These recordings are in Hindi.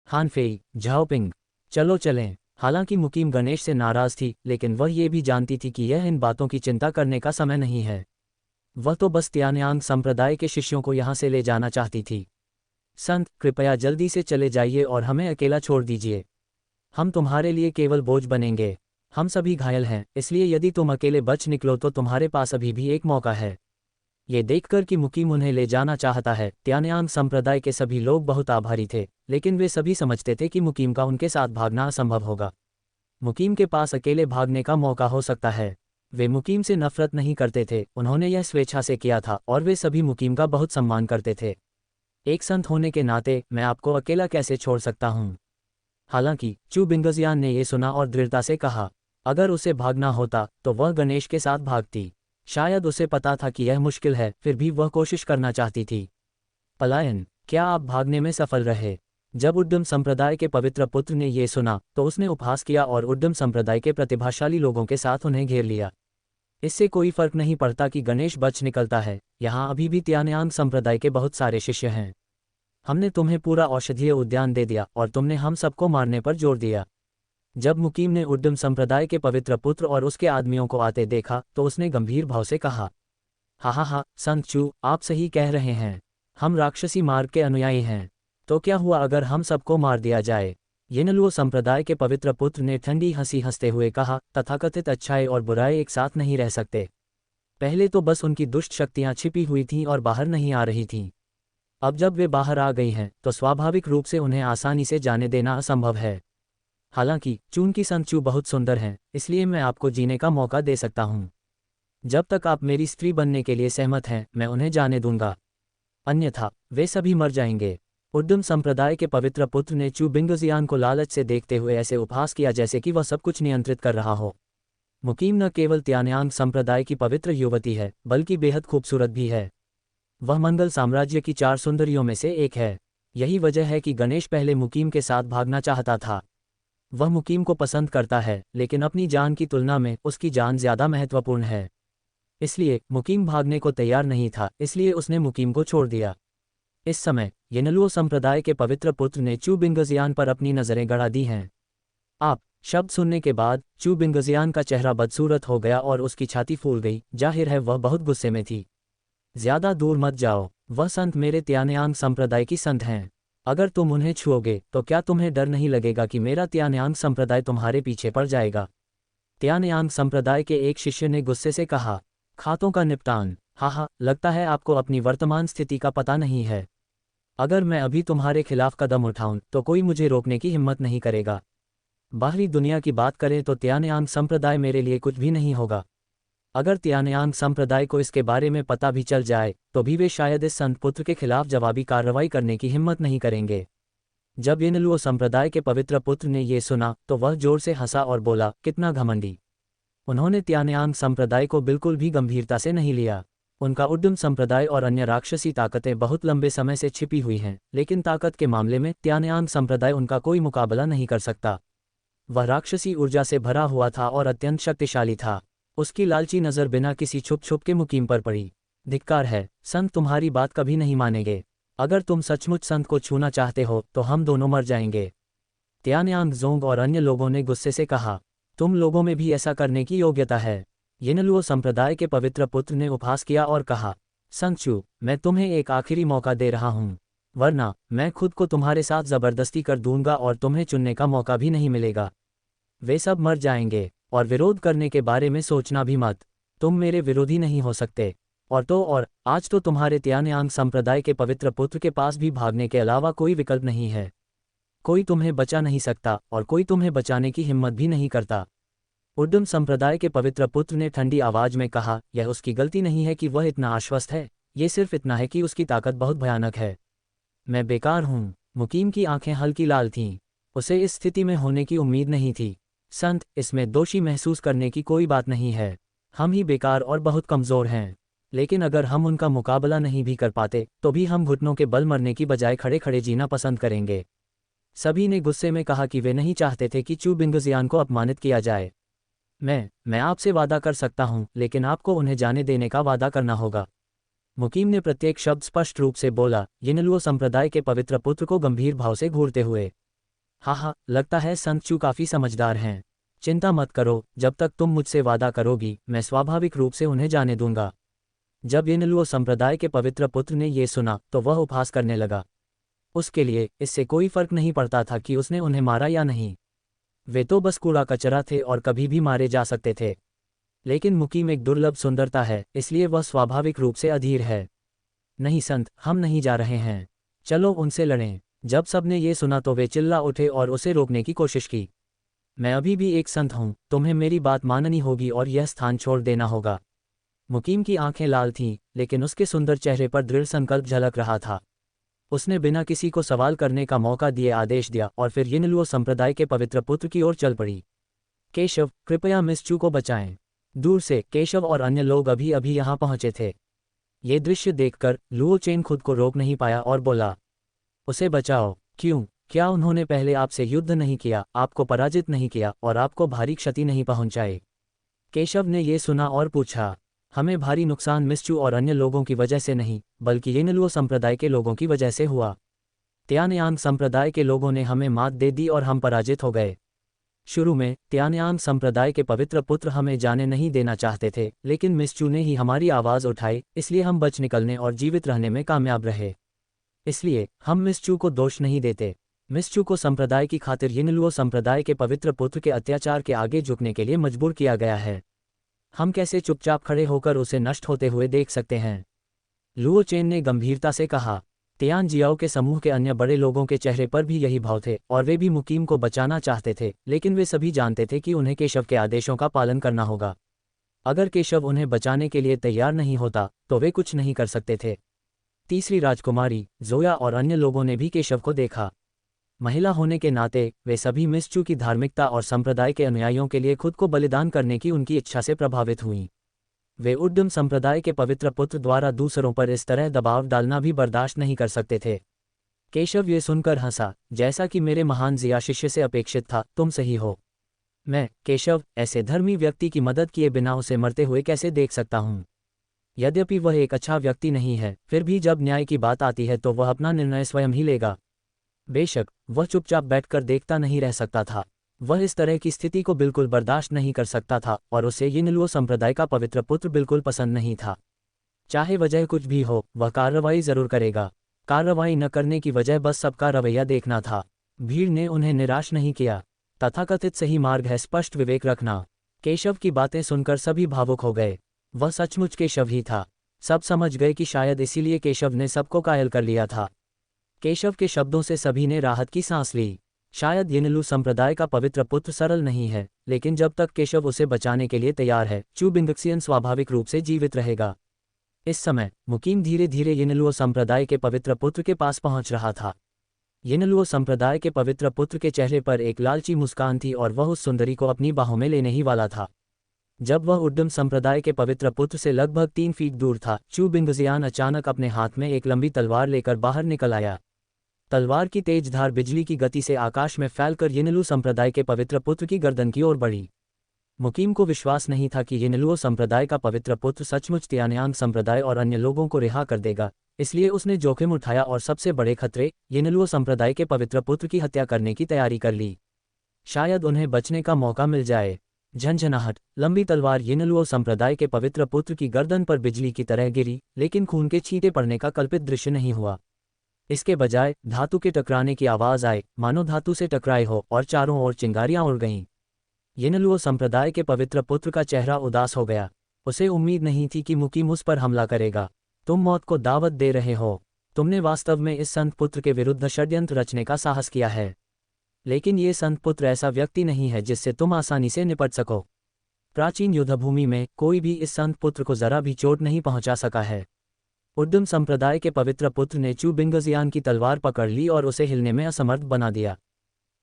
हानफेई, झाओपिंग, चलो चलें। हालांकि मुकीम गणेश से नाराज थी, लेकिन वह ये भी जानती थी कि यह इन बातों की चिंता करने का समय नहीं है। वह तो बस त्यान्यांग संप्रदाय के शिष्यों को यहाँ से ले जाना चाहती थी। संत, कृपया जल्दी से चले जाइए और हमें अकेला छोड़ दीजिए। हम तुम्हारे लिए केवल बोझ बनेंगे। हम सभी घायल हैं, इसलिए यदि तुम अकेले बच निकलो तो तुम्हारे पास अभी भी एक मौका है। ये देखकर कि मुकीम उन्हें ले जाना चाहता है, त्यान्यांग संप्रदाय के सभी लोग बहुत आभारी थे, लेकिन वे सभी समझते थे कि मुकीम का उनके साथ भागना असंभव होगा। मुकीम के पास अकेले भागने का मौका हो सकता है। वे मुकीम से नफरत नहीं करते थे, उन्होंने यह स्वेच्छा से किया था और वे सभी मुकीम का बहुत सम्मान करते थे। एक संत होने के नाते मैं आपको अकेला कैसे छोड़ सकता हूँ। हालांकि चू बिंगजियान ने यह सुना और दृढ़ता से कहा, अगर उसे भागना होता तो वह गणेश के साथ भागती। शायद उसे पता था कि यह मुश्किल है, फिर भी वह कोशिश करना चाहती थी। पलायन, क्या आप भागने में सफल रहे? जब उद्यम संप्रदाय के पवित्र पुत्र ने यह सुना तो उसने उपहास किया और उद्यम संप्रदाय के प्रतिभाशाली लोगों के साथ उन्हें घेर लिया। इससे कोई फर्क नहीं पड़ता कि गणेश बच निकलता है, यहाँ अभी भी त्यान्यांग संप्रदाय के बहुत सारे शिष्य हैं। हमने तुम्हें पूरा औषधीय उद्यान दे दिया और तुमने हम सबको मारने पर जोर दिया। जब मुकीम ने उद्यम संप्रदाय के पवित्र पुत्र और उसके आदमियों को आते देखा तो उसने गंभीर भाव से कहा, हा, संत चू, आप सही कह रहे हैं। हम राक्षसी मार्ग के अनुयायी हैं। तो क्या हुआ अगर हम सबको मार दिया जाए? येनलुओ संप्रदाय के पवित्र पुत्र ने ठंडी हंसी हंसते हुए कहा, तथाकथित अच्छाई और बुराई एक साथ नहीं रह सकते। पहले तो बस उनकी दुष्ट शक्तियां छिपी हुई थीं और बाहर नहीं आ रही थीं। अब जब वे बाहर आ गई हैं तो स्वाभाविक रूप से उन्हें आसानी से जाने देना असंभव है। हालांकि चून की संत चू बहुत सुंदर हैं, इसलिए मैं आपको जीने का मौका दे सकता हूँ। जब तक आप मेरी स्त्री बनने के लिए सहमत हैं, मैं उन्हें जाने दूंगा, अन्यथा वे सभी मर जाएंगे। उद्यम संप्रदाय के पवित्र पुत्र ने चू बिंगजियान को लालच से देखते हुए ऐसे उपहास किया जैसे कि वह सब कुछ नियंत्रित कर रहा हो। मुकीम न केवल त्यान्यांग संप्रदाय की पवित्र युवती है, बल्कि बेहद खूबसूरत भी है। वह मंगल साम्राज्य की 4 सुंदरियों में से एक है। यही वजह है कि गणेश पहले मुकीम के साथ भागना चाहता था। वह मुकीम को पसंद करता है, लेकिन अपनी जान की तुलना में उसकी जान ज्यादा महत्वपूर्ण है। इसलिए मुकीम भागने को तैयार नहीं था, इसलिए उसने मुकीम को छोड़ दिया। इस समय येनलुओ संप्रदाय के पवित्र पुत्र ने चू बिंगजियान पर अपनी नजरें गड़ा दी हैं। आप शब्द सुनने के बाद चू बिंगजियान का चेहरा बदसूरत हो गया और उसकी छाती फूल गई। जाहिर है वह बहुत गुस्से में थी। ज्यादा दूर मत जाओ, वह संत मेरे त्यान्यांग संप्रदाय की संत हैं। अगर तुम उन्हें छुओगे तो क्या तुम्हें डर नहीं लगेगा कि मेरा त्यान्यांग संप्रदाय तुम्हारे पीछे पड़ जाएगा? त्यान्यांग संप्रदाय के एक शिष्य ने गुस्से से कहा, खातों का निपटान, हा, लगता है आपको अपनी वर्तमान स्थिति का पता नहीं है। अगर मैं अभी तुम्हारे खिलाफ कदम उठाऊं तो कोई मुझे रोकने की हिम्मत नहीं करेगा। बाहरी दुनिया की बात करें तो त्यान्यांग संप्रदाय मेरे लिए कुछ भी नहीं होगा। अगर त्यान्यांग संप्रदाय को इसके बारे में पता भी चल जाए तो भी वे शायद इस संत पुत्र के खिलाफ जवाबी कार्रवाई करने की हिम्मत नहीं करेंगे। जब येनलुओ संप्रदाय के पवित्र पुत्र ने यह सुना तो वह जोर से हंसा और बोला, कितना घमंडी। उन्होंने त्यान्यांग संप्रदाय को बिल्कुल भी गंभीरता से नहीं लिया। उनका उद्यम संप्रदाय और अन्य राक्षसी ताकतें बहुत लंबे समय से छिपी हुई हैं, लेकिन ताकत के मामले में त्यान्यांग संप्रदाय उनका कोई मुकाबला नहीं कर सकता। वह राक्षसी ऊर्जा से भरा हुआ था और अत्यंत शक्तिशाली था। उसकी लालची नज़र बिना किसी छुप के मुकीम पर पड़ी। धिक्कार है, संत तुम्हारी बात कभी नहीं मानेंगे। अगर तुम सचमुच संत को छूना चाहते हो तो हम दोनों मर जाएंगे। त्यान्यांग जोंग और अन्य लोगों ने गुस्से से कहा, तुम लोगों में भी ऐसा करने की योग्यता है? येनलुओ संप्रदाय के पवित्र पुत्र ने उपहास किया और कहा, संत चू, मैं तुम्हें एक आखिरी मौका दे रहा हूँ, वरना मैं खुद को तुम्हारे साथ जबरदस्ती कर दूंगा और तुम्हें चुनने का मौका भी नहीं मिलेगा। वे सब मर जाएंगे, और विरोध करने के बारे में सोचना भी मत। तुम मेरे विरोधी नहीं हो सकते। और आज तो तुम्हारे त्यान्यांग संप्रदाय के पवित्र पुत्र के पास भी भागने के अलावा कोई विकल्प नहीं है। कोई तुम्हें बचा नहीं सकता और कोई तुम्हें बचाने की हिम्मत भी नहीं करता। उद्यम संप्रदाय के पवित्र पुत्र ने ठंडी आवाज में कहा, यह उसकी गलती नहीं है कि वह इतना आश्वस्त है, ये सिर्फ इतना है कि उसकी ताकत बहुत भयानक है। मैं बेकार हूँ। मुकीम की आंखें हल्की लाल थीं। उसे इस स्थिति में होने की उम्मीद नहीं थी। संत, इसमें दोषी महसूस करने की कोई बात नहीं है। हम ही बेकार और बहुत कमज़ोर हैं। लेकिन अगर हम उनका मुकाबला नहीं भी कर पाते तो भी हम घुटनों के बल मरने की बजाय खड़े खड़े जीना पसंद करेंगे। सभी ने गुस्से में कहा कि वे नहीं चाहते थे कि चू बिंगजियान को अपमानित किया जाए। मैं आपसे वादा कर सकता हूँ, लेकिन आपको उन्हें जाने देने का वादा करना होगा। मुकीम ने प्रत्येक शब्द स्पष्ट रूप से बोला, येनलुओ संप्रदाय के पवित्र पुत्र को गंभीर भाव से घूरते हुए। हाँ, लगता है संत चू काफ़ी समझदार हैं। चिंता मत करो, जब तक तुम मुझसे वादा करोगी मैं स्वाभाविक रूप से उन्हें जाने दूंगा। जब यिनलुओ संप्रदाय के पवित्र पुत्र ने ये सुना तो वह उपहास करने लगा। उसके लिए इससे कोई फर्क नहीं पड़ता था कि उसने उन्हें मारा या नहीं। वे तो बस कूड़ा कचरा थे और कभी भी मारे जा सकते थे। लेकिन मुकीम एक दुर्लभ सुंदरता है, इसलिए वह स्वाभाविक रूप से अधीर है। नहीं संत, हम नहीं जा रहे हैं। चलो उनसे लड़ें। जब सबने ये सुना तो वे चिल्ला उठे और उसे रोकने की कोशिश की। मैं अभी भी एक संत हूँ, तुम्हें मेरी बात माननी होगी और यह स्थान छोड़ देना होगा। मुकीम की आंखें लाल थीं, लेकिन उसके सुंदर चेहरे पर दृढ़ संकल्प झलक रहा था। उसने बिना किसी को सवाल करने का मौका दिए आदेश दिया और फिर यिनलुओ संप्रदाय के पवित्र पुत्र की ओर चल पड़ी। केशव, कृपया मिस चू को बचाएं। दूर से केशव और अन्य लोग अभी अभी यहाँ पहुंचे थे। ये दृश्य देखकर लुओ चेन खुद को रोक नहीं पाया और बोला, उसे बचाओ। क्यों? क्या उन्होंने पहले आपसे युद्ध नहीं किया, आपको पराजित नहीं किया और आपको भारी क्षति नहीं पहुंचाई? केशव ने ये सुना और पूछा, हमें भारी नुकसान मिस्चू और अन्य लोगों की वजह से नहीं, बल्कि यिनलुओ संप्रदाय के लोगों की वजह से हुआ। त्यानयांग संप्रदाय के लोगों ने हमें मात दे दी और हम पराजित हो गए। शुरू में त्यानयांग संप्रदाय के पवित्र पुत्र हमें जाने नहीं देना चाहते थे, लेकिन मिस्चू ने ही हमारी आवाज़ उठाई, इसलिए हम बच निकलने और जीवित रहने में कामयाब रहे। इसलिए हम मिस्चू को दोष नहीं देते। मिस्चू को संप्रदाय की खातिर यिनलुओ संप्रदाय के पवित्र पुत्र के अत्याचार के आगे झुकने के लिए मजबूर किया गया है। हम कैसे चुपचाप खड़े होकर उसे नष्ट होते हुए देख सकते हैं? लुओ चेन ने गंभीरता से कहा। तियान जियाओ के समूह के अन्य बड़े लोगों के चेहरे पर भी यही भाव थे और वे भी मुकीम को बचाना चाहते थे, लेकिन वे सभी जानते थे कि उन्हें केशव के आदेशों का पालन करना होगा। अगर केशव उन्हें बचाने के लिए तैयार नहीं होता तो वे कुछ नहीं कर सकते थे। तीसरी राजकुमारी जोया और अन्य लोगों ने भी केशव को देखा। महिला होने के नाते वे सभी मिस्चू की धार्मिकता और संप्रदाय के अनुयायियों के लिए खुद को बलिदान करने की उनकी इच्छा से प्रभावित हुईं। वे उद्यम संप्रदाय के पवित्र पुत्र द्वारा दूसरों पर इस तरह दबाव डालना भी बर्दाश्त नहीं कर सकते थे। केशव ये सुनकर हंसा, जैसा कि मेरे महान जिया शिष्य से अपेक्षित था, तुम सही हो। मैं, केशव, ऐसे धर्मी व्यक्ति की मदद किए बिना उसे मरते हुए कैसे देख सकता हूँ? यद्यपि वह एक अच्छा व्यक्ति नहीं है, फिर भी जब न्याय की बात आती है तो वह अपना निर्णय स्वयं ही लेगा। बेशक वह चुपचाप बैठकर देखता नहीं रह सकता था। वह इस तरह की स्थिति को बिल्कुल बर्दाश्त नहीं कर सकता था और उसे यिनलुओ संप्रदाय का पवित्र पुत्र बिल्कुल पसंद नहीं था। चाहे वजह कुछ भी हो, वह कार्रवाई जरूर करेगा। कार्रवाई न करने की वजह बस सबका रवैया देखना था। भीड़ ने उन्हें निराश नहीं किया। तथाकथित सही मार्ग है स्पष्ट विवेक रखना। केशव की बातें सुनकर सभी भावुक हो गए। वह सचमुच केशव ही था। सब समझ गए कि शायद इसीलिए केशव ने सबको कायल कर लिया था। केशव के शब्दों से सभी ने राहत की सांस ली। शायद यिनलु संप्रदाय का पवित्र पुत्र सरल नहीं है, लेकिन जब तक केशव उसे बचाने के लिए तैयार है, चू बिंगक्सियन स्वाभाविक रूप से जीवित रहेगा। इस समय मुकीम धीरे धीरे यिनलुओ संप्रदाय के पवित्र पुत्र के पास पहुंच रहा था। यिनलुओ संप्रदाय के पवित्र पुत्र के चेहरे पर एक लालची मुस्कान थी और वह उस सुंदरी को अपनी बाहों में लेने ही वाला था। जब वह उद्यम संप्रदाय के पवित्र पुत्र से लगभग 3 फीट दूर था, चू बिंगजियान अचानक अपने हाथ में एक लंबी तलवार लेकर बाहर निकल आया। तलवार की तेज धार बिजली की गति से आकाश में फैलकर यिनलु संप्रदाय के पवित्र पुत्र की गर्दन की ओर बढ़ी। मुकीम को विश्वास नहीं था कि यिनलुओ संप्रदाय का पवित्र पुत्र सचमुच त्यानयांग संप्रदाय और अन्य लोगों को रिहा कर देगा, इसलिए उसने जोखिम उठाया और सबसे बड़े खतरे यिनलुओ संप्रदाय के पवित्र पुत्र की हत्या करने की तैयारी कर ली। शायद उन्हें बचने का मौका मिल जाए। झंझनाहट, लंबी तलवार यिनलुओ संप्रदाय के पवित्र पुत्र की गर्दन पर बिजली की तरह गिरी, लेकिन खून के छींटे पड़ने का कल्पित दृश्य नहीं हुआ। इसके बजाय धातु के टकराने की आवाज आई, मानो धातु से टकराए हो, और चारों ओर चिंगारियां उड़ गईं। यिनलुओ संप्रदाय के पवित्र पुत्र का चेहरा उदास हो गया। उसे उम्मीद नहीं थी कि मुकीम उस पर हमला करेगा। तुम मौत को दावत दे रहे हो। तुमने वास्तव में इस संत पुत्र के विरुद्ध षड्यंत्र रचने का साहस किया है। लेकिन ये संत पुत्र ऐसा व्यक्ति नहीं है जिससे तुम आसानी से निपट सको। प्राचीन युद्धभूमि में कोई भी इस संत पुत्र को जरा भी चोट नहीं पहुंचा सका है। उद्यम संप्रदाय के पवित्र पुत्र ने चू बिंगजियान की तलवार पकड़ ली और उसे हिलने में असमर्थ बना दिया।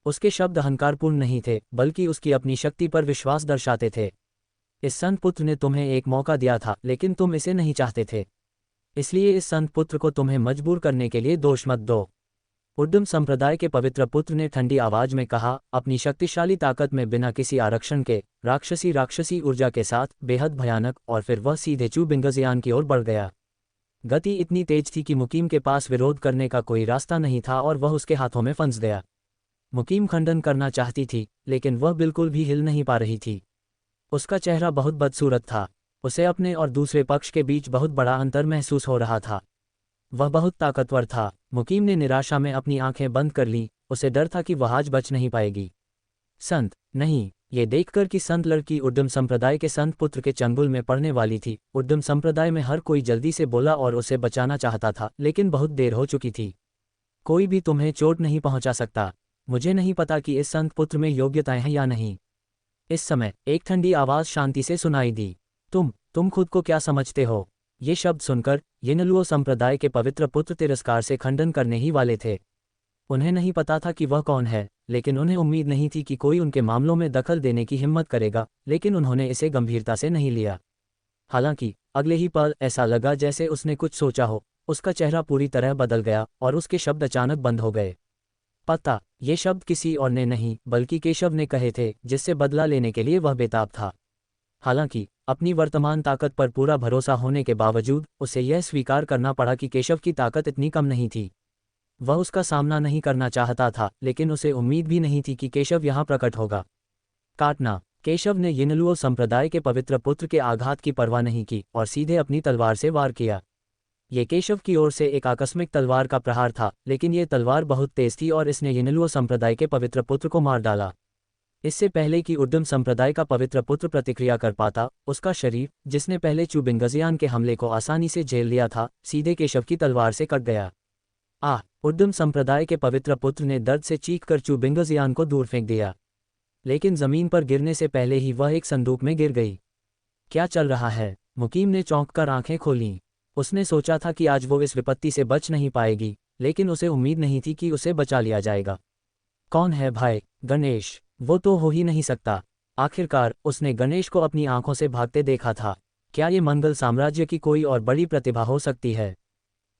उसके शब्द अहंकारपूर्ण नहीं थे, बल्कि उसकी अपनी शक्ति पर विश्वास दर्शाते थे। इस संत पुत्र ने तुम्हें एक मौका दिया था, लेकिन तुम इसे नहीं चाहते थे। इसलिए इस संत पुत्र को तुम्हें मजबूर करने के लिए दोष मत दो। उद्यम संप्रदाय के पवित्र पुत्र ने ठंडी आवाज में कहा, अपनी शक्तिशाली ताकत में बिना किसी आरक्षण के राक्षसी ऊर्जा के साथ, बेहद भयानक, और फिर वह सीधे चू बिंगजियान की ओर बढ़ गया। गति इतनी तेज थी कि मुकीम के पास विरोध करने का कोई रास्ता नहीं था और वह उसके हाथों में फंस गया। मुकीम खंडन करना चाहती थी, लेकिन वह बिल्कुल भी हिल नहीं पा रही थी। उसका चेहरा बहुत बदसूरत था। उसे अपने और दूसरे पक्ष के बीच बहुत बड़ा अंतर महसूस हो रहा था। वह बहुत ताकतवर था। मुकीम ने निराशा में अपनी आंखें बंद कर लीं, उसे डर था कि वह आज बच नहीं पाएगी। संत, नहीं। ये देखकर कि संत लड़की उद्यम संप्रदाय के संत पुत्र के चंगुल में पड़ने वाली थी, उद्यम संप्रदाय में हर कोई जल्दी से बोला और उसे बचाना चाहता था, लेकिन बहुत देर हो चुकी थी। कोई भी तुम्हें चोट नहीं पहुंचा सकता। मुझे नहीं पता कि इस संत पुत्र में योग्यताएं हैं या नहीं। इस समय एक ठंडी आवाज़ शांति से सुनाई दी। तुम खुद को क्या समझते हो? ये शब्द सुनकर यिनलुओ संप्रदाय के पवित्र पुत्र तिरस्कार से खंडन करने ही वाले थे। उन्हें नहीं पता था कि वह कौन है, लेकिन उन्हें उम्मीद नहीं थी कि कोई उनके मामलों में दखल देने की हिम्मत करेगा, लेकिन उन्होंने इसे गंभीरता से नहीं लिया। हालांकि अगले ही पल ऐसा लगा जैसे उसने कुछ सोचा हो। उसका चेहरा पूरी तरह बदल गया और उसके शब्द अचानक बंद हो गए। पता, ये शब्द किसी और ने नहीं बल्कि केशव ने कहे थे, जिससे बदला लेने के लिए वह बेताब था। हालांकि अपनी वर्तमान ताकत पर पूरा भरोसा होने के बावजूद उसे यह स्वीकार करना पड़ा कि केशव की ताकत इतनी कम नहीं थी। वह उसका सामना नहीं करना चाहता था, लेकिन उसे उम्मीद भी नहीं थी कि केशव यहाँ प्रकट होगा। काटना। केशव ने यिनलुओ संप्रदाय के पवित्र पुत्र के आघात की परवाह नहीं की और सीधे अपनी तलवार से वार किया। ये केशव की ओर से एक आकस्मिक तलवार का प्रहार था, लेकिन ये तलवार बहुत तेज थी और इसने यिनलुओ संप्रदाय के पवित्र पुत्र को मार डाला। इससे पहले कि उद्यम संप्रदाय का पवित्र पुत्र प्रतिक्रिया कर पाता, उसका शरीर, जिसने पहले चुबिंगजियान के हमले को आसानी से झेल लिया था, सीधे केशव की तलवार से कट गया। उद्यम संप्रदाय के पवित्र पुत्र ने दर्द से चीखकर चुबिंगजियान को दूर फेंक दिया, लेकिन जमीन पर गिरने से पहले ही वह एक संदूक में गिर गई। क्या चल रहा है? मुकीम ने चौंककर आंखें खोलीं। उसने सोचा था कि आज वो इस विपत्ति से बच नहीं पाएगी, लेकिन उसे उम्मीद नहीं थी कि उसे बचा लिया जाएगा। कौन है भाई? गणेश। वो तो हो ही नहीं सकता। आखिरकार उसने गणेश को अपनी आंखों से भागते देखा था। क्या ये मंगल साम्राज्य की कोई और बड़ी प्रतिभा हो सकती है?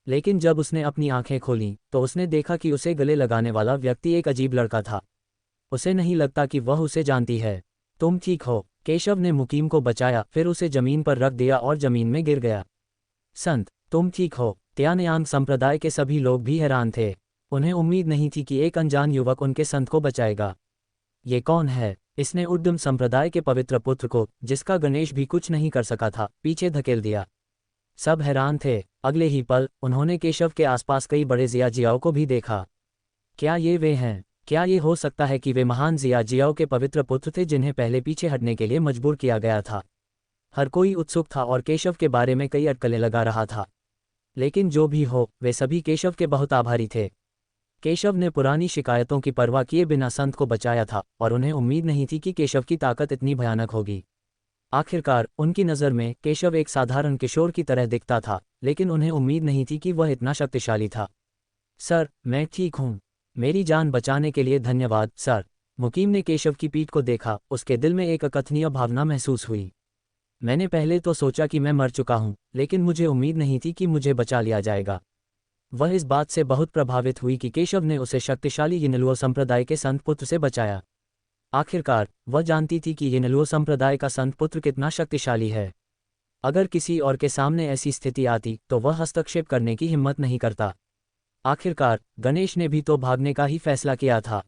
लेकिन जब उसने अपनी आंखें खोलीं तो उसने देखा कि उसे गले लगाने वाला व्यक्ति एक अजीब लड़का था। उसे नहीं लगता कि वह उसे जानती है। तुम ठीक हो? केशव ने मुकीम को बचाया, फिर उसे जमीन पर रख दिया और जमीन में गिर गया। संत, तुम ठीक हो? त्यानयांग संप्रदाय के सभी लोग भी हैरान थे। उन्हें उम्मीद नहीं थी कि एक अनजान युवक उनके संत को बचाएगा। ये कौन है? इसने उद्यम संप्रदाय के पवित्र पुत्र को, जिसका गणेश भी कुछ नहीं कर सका था, पीछे धकेल दिया। सब हैरान थे। अगले ही पल उन्होंने केशव के आसपास कई बड़े जियाजियाओं को भी देखा। क्या ये वे हैं? क्या ये हो सकता है कि वे महान जियाजियाओं के पवित्र पुत्र थे जिन्हें पहले पीछे हटने के लिए मजबूर किया गया था? हर कोई उत्सुक था और केशव के बारे में कई अटकलें लगा रहा था। लेकिन जो भी हो, वे सभी केशव के बहुत आभारी थे। केशव ने पुरानी शिकायतों की परवाह किए बिना संत को बचाया था और उन्हें उम्मीद नहीं थी कि केशव की ताकत इतनी भयानक होगी। आखिरकार उनकी नज़र में केशव एक साधारण किशोर की तरह दिखता था, लेकिन उन्हें उम्मीद नहीं थी कि वह इतना शक्तिशाली था। सर, मैं ठीक हूँ। मेरी जान बचाने के लिए धन्यवाद, सर। मुकीम ने केशव की पीठ को देखा। उसके दिल में एक अकथनीय भावना महसूस हुई। मैंने पहले तो सोचा कि मैं मर चुका हूँ, लेकिन मुझे उम्मीद नहीं थी कि मुझे बचा लिया जाएगा। वह इस बात से बहुत प्रभावित हुई कि केशव ने उसे शक्तिशाली यिनलुओ संप्रदाय के संत पुत्र से बचाया। आखिरकार वह जानती थी कि यिनलुओ संप्रदाय का संत पुत्र कितना शक्तिशाली है। अगर किसी और के सामने ऐसी स्थिति आती तो वह हस्तक्षेप करने की हिम्मत नहीं करता। आखिरकार गणेश ने भी तो भागने का ही फैसला किया था।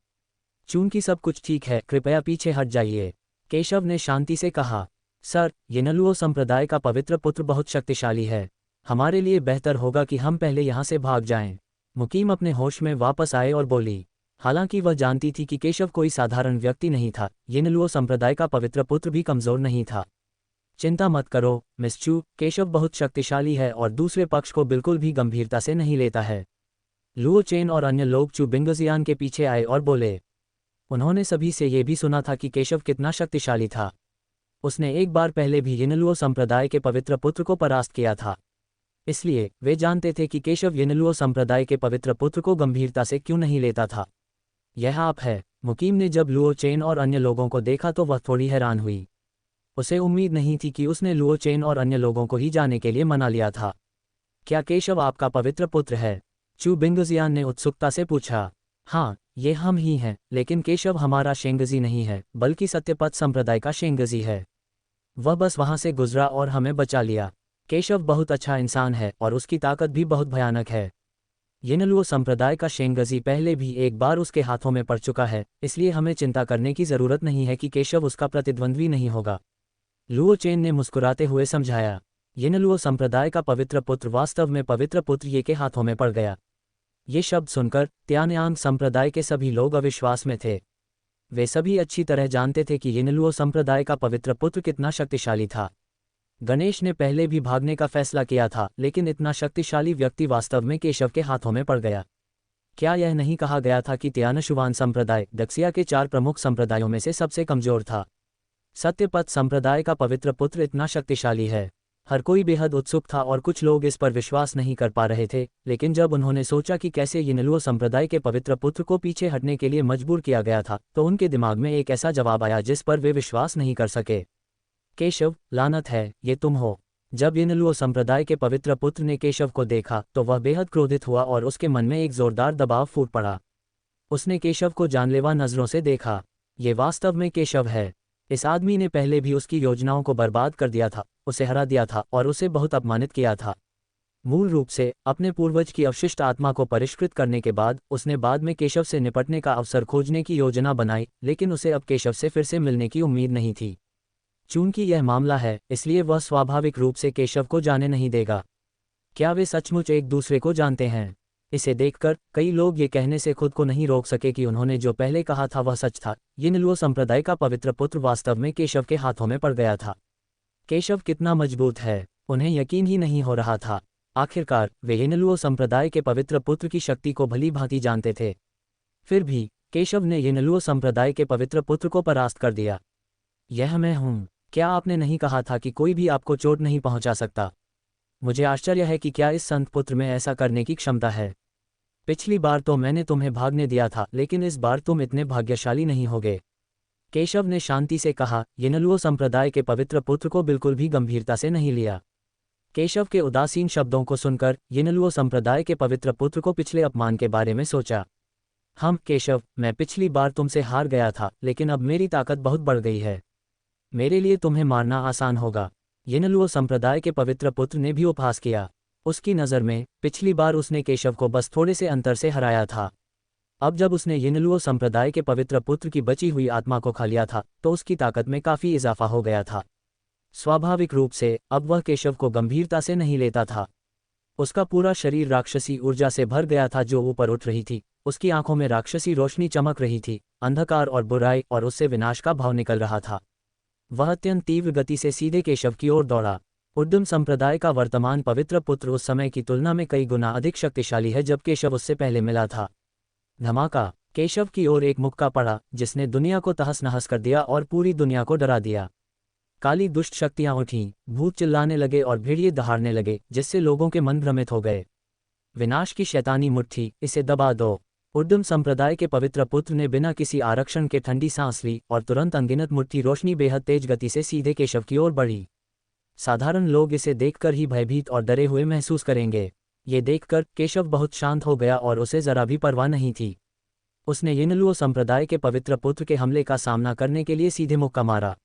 चूंकि सब कुछ ठीक है, कृपया पीछे हट जाइए, केशव ने शांति से कहा। सर, यिनलुओ संप्रदाय का पवित्र पुत्र बहुत शक्तिशाली है। हमारे लिए बेहतर होगा कि हम पहले यहाँ से भाग जाएं। मुकीम अपने होश में वापस आए और बोली। हालांकि वह जानती थी कि केशव कोई साधारण व्यक्ति नहीं था, यिनलुओ संप्रदाय का पवित्र पुत्र भी कमजोर नहीं था। चिंता मत करो मिस चू, केशव बहुत शक्तिशाली है और दूसरे पक्ष को बिल्कुल भी गंभीरता से नहीं लेता है। लुओ चेन और अन्य लोग चू बिंगजियान के पीछे आए और बोले। उन्होंने सभी से ये भी सुना था कि केशव कितना शक्तिशाली था। उसने एक बार पहले भी यिनलुओ संप्रदाय के पवित्र पुत्र को परास्त किया था। इसलिए वे जानते थे कि केशव यिनलुओ संप्रदाय के पवित्र पुत्र को गंभीरता से क्यों नहीं लेता था। यह आप है। मुकीम ने जब लुओ चेन और अन्य लोगों को देखा तो वह थोड़ी हैरान हुई। उसे उम्मीद नहीं थी कि उसने लुओ चेन और अन्य लोगों को ही जाने के लिए मना लिया था। क्या केशव आपका पवित्र पुत्र है? चू बिंगजियान ने उत्सुकता से पूछा। हाँ, ये हम ही हैं, लेकिन केशव हमारा शेंगजी नहीं है, बल्कि सत्यपथ संप्रदाय का शेंगजी है। वह बस वहां से गुजरा और हमें बचा लिया। केशव बहुत अच्छा इंसान है और उसकी ताकत भी बहुत भयानक है। येनलुओ संप्रदाय का शेंगजी पहले भी एक बार उसके हाथों में पड़ चुका है, इसलिए हमें चिंता करने की जरूरत नहीं है कि केशव उसका प्रतिद्वंद्वी नहीं होगा। लुओ चेन ने मुस्कुराते हुए समझाया। येनलुओ संप्रदाय का पवित्र पुत्र वास्तव में पवित्र पुत्र ये के हाथों में पड़ गया। ये शब्द सुनकर त्यान्यांग संप्रदाय के सभी लोग अविश्वास में थे। वे सभी अच्छी तरह जानते थे कि येनलुओ संप्रदाय का पवित्र पुत्र कितना शक्तिशाली था। गणेश ने पहले भी भागने का फैसला किया था, लेकिन इतना शक्तिशाली व्यक्ति वास्तव में केशव के हाथों में पड़ गया। क्या यह नहीं कहा गया था कि त्यानशुवान संप्रदाय दक्षिया के 4 प्रमुख संप्रदायों में से सबसे कमजोर था? सत्यपथ संप्रदाय का पवित्र पुत्र इतना शक्तिशाली है। हर कोई बेहद उत्सुक था और कुछ लोग इस पर विश्वास नहीं कर पा रहे थे, लेकिन जब उन्होंने सोचा कि कैसे येनलुओ संप्रदाय के पवित्र पुत्र को पीछे हटने के लिए मजबूर किया गया था, तो उनके दिमाग में एक ऐसा जवाब आया जिस पर वे विश्वास नहीं कर सके। केशव, लानत है, ये तुम हो। जब येनलुओ संप्रदाय के पवित्र पुत्र ने केशव को देखा तो वह बेहद क्रोधित हुआ और उसके मन में एक जोरदार दबाव फूट पड़ा। उसने केशव को जानलेवा नजरों से देखा। ये वास्तव में केशव है। इस आदमी ने पहले भी उसकी योजनाओं को बर्बाद कर दिया था, उसे हरा दिया था और उसे बहुत अपमानित किया था। मूल रूप से अपने पूर्वज की अवशिष्ट आत्मा को परिष्कृत करने के बाद उसने बाद में केशव से निपटने का अवसर खोजने की योजना बनाई, लेकिन उसे अब केशव से फिर से मिलने की उम्मीद नहीं थी। चूंकि यह मामला है, इसलिए वह स्वाभाविक रूप से केशव को जाने नहीं देगा। क्या वे सचमुच एक दूसरे को जानते हैं? इसे देखकर कई लोग ये कहने से खुद को नहीं रोक सके कि उन्होंने जो पहले कहा था वह सच था। येनलुओ संप्रदाय का पवित्र पुत्र वास्तव में केशव के हाथों में पड़ गया था। केशव कितना मजबूत है, उन्हें यकीन ही नहीं हो रहा था। आखिरकार वे येनलुओ संप्रदाय के पवित्र पुत्र की शक्ति को भली भांति जानते थे। फिर भी केशव ने येनलुओ संप्रदाय के पवित्र पुत्र को परास्त कर दिया। यह मैं हूँ। क्या आपने नहीं कहा था कि कोई भी आपको चोट नहीं पहुंचा सकता? मुझे आश्चर्य है कि क्या इस संत पुत्र में ऐसा करने की क्षमता है। पिछली बार तो मैंने तुम्हें भागने दिया था, लेकिन इस बार तुम इतने भाग्यशाली नहीं होगे। केशव ने शांति से कहा। येनलुओ संप्रदाय के पवित्र पुत्र को बिल्कुल भी गंभीरता से नहीं लिया। केशव के उदासीन शब्दों को सुनकर येनलुओ संप्रदाय के पवित्र पुत्र को पिछले अपमान के बारे में सोचा। केशव, मैं पिछली बार तुमसे हार गया था, लेकिन अब मेरी ताकत बहुत बढ़ गई है। मेरे लिए तुम्हें मारना आसान होगा। येनलुओ संप्रदाय के पवित्र पुत्र ने भी उपहास किया। उसकी नज़र में पिछली बार उसने केशव को बस थोड़े से अंतर से हराया था। अब जब उसने येनलुओ संप्रदाय के पवित्र पुत्र की बची हुई आत्मा को खा लिया था, तो उसकी ताकत में काफ़ी इजाफा हो गया था। स्वाभाविक रूप से अब वह केशव को गंभीरता से नहीं लेता था। उसका पूरा शरीर राक्षसी ऊर्जा से भर गया था जो ऊपर उठ रही थी। उसकी आंखों में राक्षसी रोशनी चमक रही थी। अंधकार और बुराई और उससे विनाश का भाव निकल रहा था। वह अत्यंत तीव्र गति से सीधे केशव की ओर दौड़ा। उद्यम संप्रदाय का वर्तमान पवित्र पुत्र उस समय की तुलना में कई गुना अधिक शक्तिशाली है जब केशव उससे पहले मिला था। धमाका! केशव की ओर एक मुक्का पड़ा जिसने दुनिया को तहस नहस कर दिया और पूरी दुनिया को डरा दिया। काली दुष्ट शक्तियां उठीं, भूत चिल्लाने लगे और भेड़िए दहाड़ने लगे, जिससे लोगों के मन भ्रमित हो गए। विनाश की शैतानी मुट्ठी, इसे दबा दो। उद्यम संप्रदाय के पवित्र पुत्र ने बिना किसी आरक्षण के ठंडी सांस ली और तुरंत अनगिनत मुट्ठी रोशनी बेहद तेज गति से सीधे केशव की ओर बढ़ी। साधारण लोग इसे देखकर ही भयभीत और डरे हुए महसूस करेंगे। ये देखकर केशव बहुत शांत हो गया और उसे जरा भी परवाह नहीं थी। उसने येनलुओ संप्रदाय के पवित्र पुत्र के हमले का सामना करने के लिए सीधे मुक्का मारा।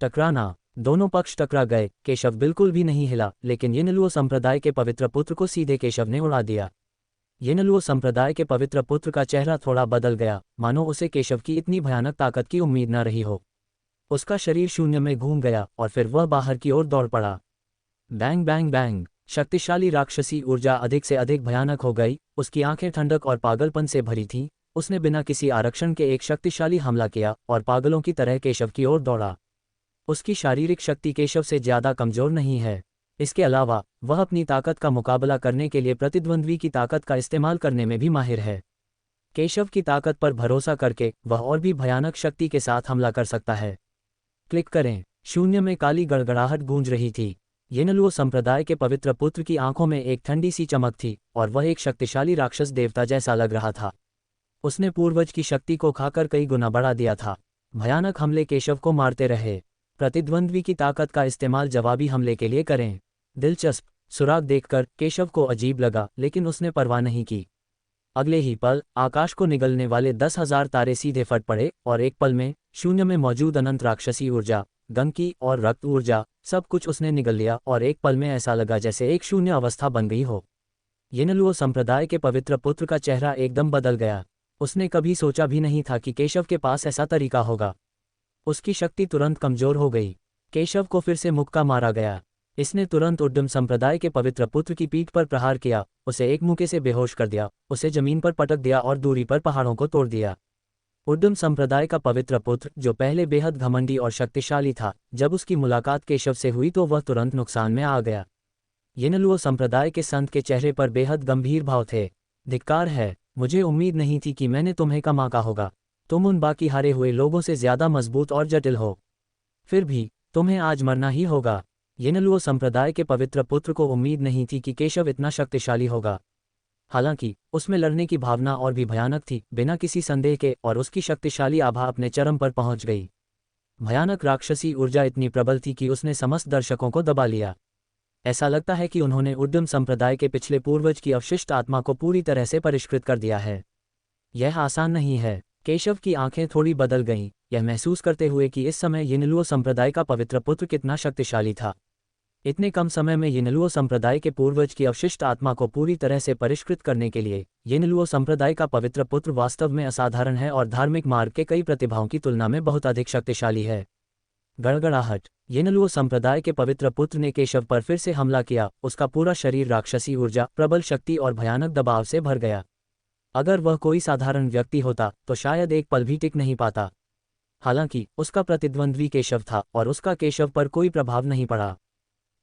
टकराना! दोनों पक्ष टकरा गए। केशव बिल्कुल भी नहीं हिला, लेकिन येनलुओ संप्रदाय के पवित्र पुत्र को सीधे केशव ने उड़ा दिया। येनलुओ संप्रदाय के पवित्र पुत्र का चेहरा थोड़ा बदल गया, मानो उसे केशव की इतनी भयानक ताकत की उम्मीद न रही हो। उसका शरीर शून्य में घूम गया और फिर वह बाहर की ओर दौड़ पड़ा। Bang bang bang! शक्तिशाली राक्षसी ऊर्जा अधिक से अधिक भयानक हो गई। उसकी आंखें ठंडक और पागलपन से भरी थीं। उसने बिना किसी आरक्षण के एक शक्तिशाली हमला किया और पागलों की तरह केशव की ओर दौड़ा। उसकी शारीरिक शक्ति केशव से ज्यादा कमजोर नहीं है। इसके अलावा वह अपनी ताकत का मुकाबला करने के लिए प्रतिद्वंद्वी की ताकत का इस्तेमाल करने में भी माहिर है। केशव की ताकत पर भरोसा करके वह और भी भयानक शक्ति के साथ हमला कर सकता है। क्लिक करें। शून्य में काली गड़गड़ाहट गूंज रही थी। येनलुओ संप्रदाय के पवित्र पुत्र की आंखों में एक ठंडी सी चमक थी और वह एक शक्तिशाली राक्षस देवता जैसा लग रहा था। उसने पूर्वज की शक्ति को खाकर कई गुना बढ़ा दिया था। भयानक हमले केशव को मारते रहे। प्रतिद्वंद्वी की ताकत का इस्तेमाल जवाबी हमले के लिए करें। दिलचस्प! सुराग देखकर केशव को अजीब लगा, लेकिन उसने परवाह नहीं की। अगले ही पल आकाश को निगलने वाले 10,000 तारे सीधे फट पड़े और एक पल में शून्य में मौजूद अनंत राक्षसी ऊर्जा, गंकी और रक्त ऊर्जा सब कुछ उसने निगल लिया और एक पल में ऐसा लगा जैसे एक शून्य अवस्था बन गई हो। येनलुओ संप्रदाय के पवित्र पुत्र का चेहरा एकदम बदल गया। उसने कभी सोचा भी नहीं था कि केशव के पास ऐसा तरीका होगा। उसकी शक्ति तुरंत कमजोर हो गई। केशव को फिर से मुक्का मारा गया। इसने तुरंत उद्यम संप्रदाय के पवित्र पुत्र की पीठ पर प्रहार किया, उसे एक मुक्के से बेहोश कर दिया, उसे जमीन पर पटक दिया और दूरी पर पहाड़ों को तोड़ दिया। उद्यम संप्रदाय का पवित्र पुत्र, जो पहले बेहद घमंडी और शक्तिशाली था, जब उसकी मुलाकात केशव से हुई तो वह तुरंत नुकसान में आ गया। येनलुओ संप्रदाय के संत के चेहरे पर बेहद गंभीर भाव थे। धिक्कार है, मुझे उम्मीद नहीं थी कि मैंने तुम्हें कमा का होगा। तुम उन बाकी हारे हुए लोगों से ज्यादा मजबूत और जटिल हो। फिर भी तुम्हें आज मरना ही होगा। येनलुओ संप्रदाय के पवित्र पुत्र को उम्मीद नहीं थी कि केशव इतना शक्तिशाली होगा। हालांकि उसमें लड़ने की भावना और भी भयानक थी, बिना किसी संदेह के, और उसकी शक्तिशाली आभा अपने चरम पर पहुंच गई। भयानक राक्षसी ऊर्जा इतनी प्रबल थी कि उसने समस्त दर्शकों को दबा लिया। ऐसा लगता है कि उन्होंने उद्यम संप्रदाय के पिछले पूर्वज की अवशिष्ट आत्मा को पूरी तरह से परिष्कृत कर दिया है। यह आसान नहीं है। केशव की आंखें थोड़ी बदल गईं, यह महसूस करते हुए कि इस समय येनलुओ संप्रदाय का पवित्र पुत्र कितना शक्तिशाली था। इतने कम समय में येनलुओ संप्रदाय के पूर्वज की अवशिष्ट आत्मा को पूरी तरह से परिष्कृत करने के लिए येनलुओ संप्रदाय का पवित्र पुत्र वास्तव में असाधारण है और धार्मिक मार्ग के कई प्रतिभाओं की तुलना में बहुत अधिक शक्तिशाली है। गड़गड़ाहट। येनलुओ संप्रदाय के पवित्र पुत्र ने केशव पर फिर से हमला किया। उसका पूरा शरीर राक्षसी ऊर्जा, प्रबल शक्ति और भयानक दबाव से भर गया। अगर वह कोई साधारण व्यक्ति होता तो शायद एक पल भी टिक नहीं पाता। हालांकि उसका प्रतिद्वंद्वी केशव था और उसका केशव पर कोई प्रभाव नहीं पड़ा।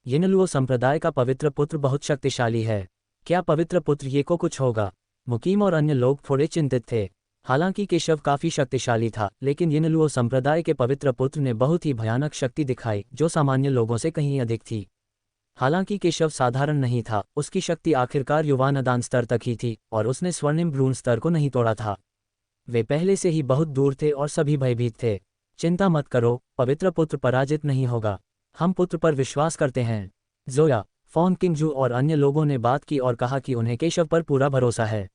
येनलुओ संप्रदाय का पवित्र पुत्र बहुत शक्तिशाली है। क्या पवित्र पुत्र ये को कुछ होगा? मुकीम और अन्य लोग थोड़े चिंतित थे। हालांकि केशव काफी शक्तिशाली था, लेकिन येनलुओ संप्रदाय के पवित्र पुत्र ने बहुत ही भयानक शक्ति दिखाई, जो सामान्य लोगों से कहीं अधिक थी। हालांकि केशव साधारण नहीं था, उसकी शक्ति आखिरकार युवानदान स्तर तक ही थी और उसने स्वर्णिम भ्रूण स्तर को नहीं तोड़ा था। वे पहले से ही बहुत दूर थे और सभी भयभीत थे। चिंता मत करो, पवित्र पुत्र पराजित नहीं होगा। हम पुत्र पर विश्वास करते हैं। जोया, फॉन किंगजू और अन्य लोगों ने बात की और कहा कि उन्हें केशव पर पूरा भरोसा है।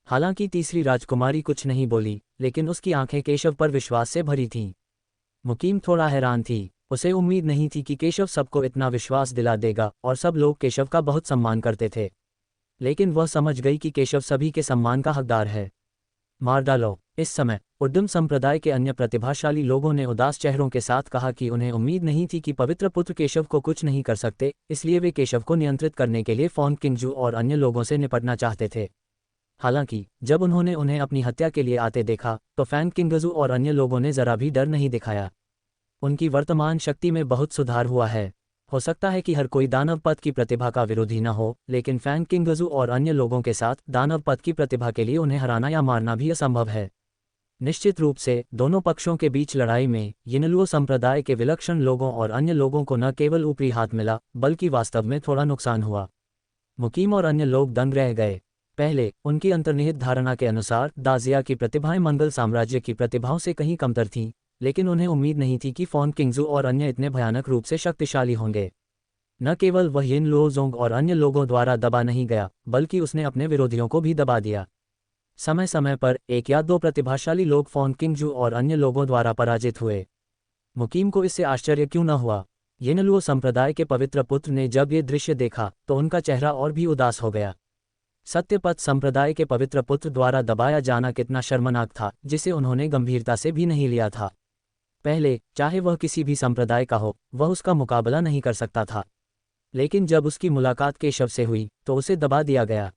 हालांकि तीसरी राजकुमारी कुछ नहीं बोली, लेकिन उसकी आंखें केशव पर विश्वास से भरी थीं। मुकीम थोड़ा हैरान थी। उसे उम्मीद नहीं थी कि केशव सबको इतना विश्वास दिला देगा, और सब लोग केशव का बहुत सम्मान करते थे। लेकिन वह समझ गई कि केशव सभी के सम्मान का हकदार है। मार डालो। इस समय उद्यम संप्रदाय के अन्य प्रतिभाशाली लोगों ने उदास चेहरों के साथ कहा कि उन्हें उम्मीद नहीं थी कि पवित्र पुत्र केशव को कुछ नहीं कर सकते, इसलिए वे केशव को नियंत्रित करने के लिए फॉन किंगजू और अन्य लोगों से निपटना चाहते थे। हालांकि जब उन्होंने उन्हें अपनी हत्या के लिए आते देखा तो फैन किंगजू और अन्य लोगों ने जरा भी डर नहीं दिखाया। उनकी वर्तमान शक्ति में बहुत सुधार हुआ है। हो सकता है कि हर कोई दानव पद की प्रतिभा का विरोधी न हो, लेकिन फैन किंगजू और अन्य लोगों के साथ दानव पद की प्रतिभा के लिए उन्हें हराना या मारना भी असंभव है। निश्चित रूप से दोनों पक्षों के बीच लड़ाई में येनलुओ संप्रदाय के विलक्षण लोगों और अन्य लोगों को न केवल ऊपरी हाथ मिला, बल्कि वास्तव में थोड़ा नुकसान हुआ। मुकीम और अन्य लोग दंग रह गए। पहले उनकी अंतर्निहित धारणा के अनुसार दाजिया की प्रतिभाएं मंगल साम्राज्य की प्रतिभाओं से कहीं कमतर थीं, लेकिन उन्हें उम्मीद नहीं थी कि फॉन किंगजू और अन्य इतने भयानक रूप से शक्तिशाली होंगे। न केवल वह येनलुओ जोंग और अन्य लोगों द्वारा दबा नहीं गया, बल्कि उसने अपने विरोधियों को भी दबा दिया। समय समय पर एक या दो प्रतिभाशाली लोग फॉन किंगजू और अन्य लोगों द्वारा पराजित हुए। मुकीम को इससे आश्चर्य क्यों न हुआ। येनलुओ संप्रदाय के पवित्र पुत्र ने जब ये दृश्य देखा तो उनका चेहरा और भी उदास हो गया। सत्यपथ संप्रदाय के पवित्र पुत्र द्वारा दबाया जाना कितना शर्मनाक था, जिसे उन्होंने गंभीरता से भी नहीं लिया था। पहले चाहे वह किसी भी संप्रदाय का हो, वह उसका मुकाबला नहीं कर सकता था, लेकिन जब उसकी मुलाकात केशव से हुई तो उसे दबा दिया गया।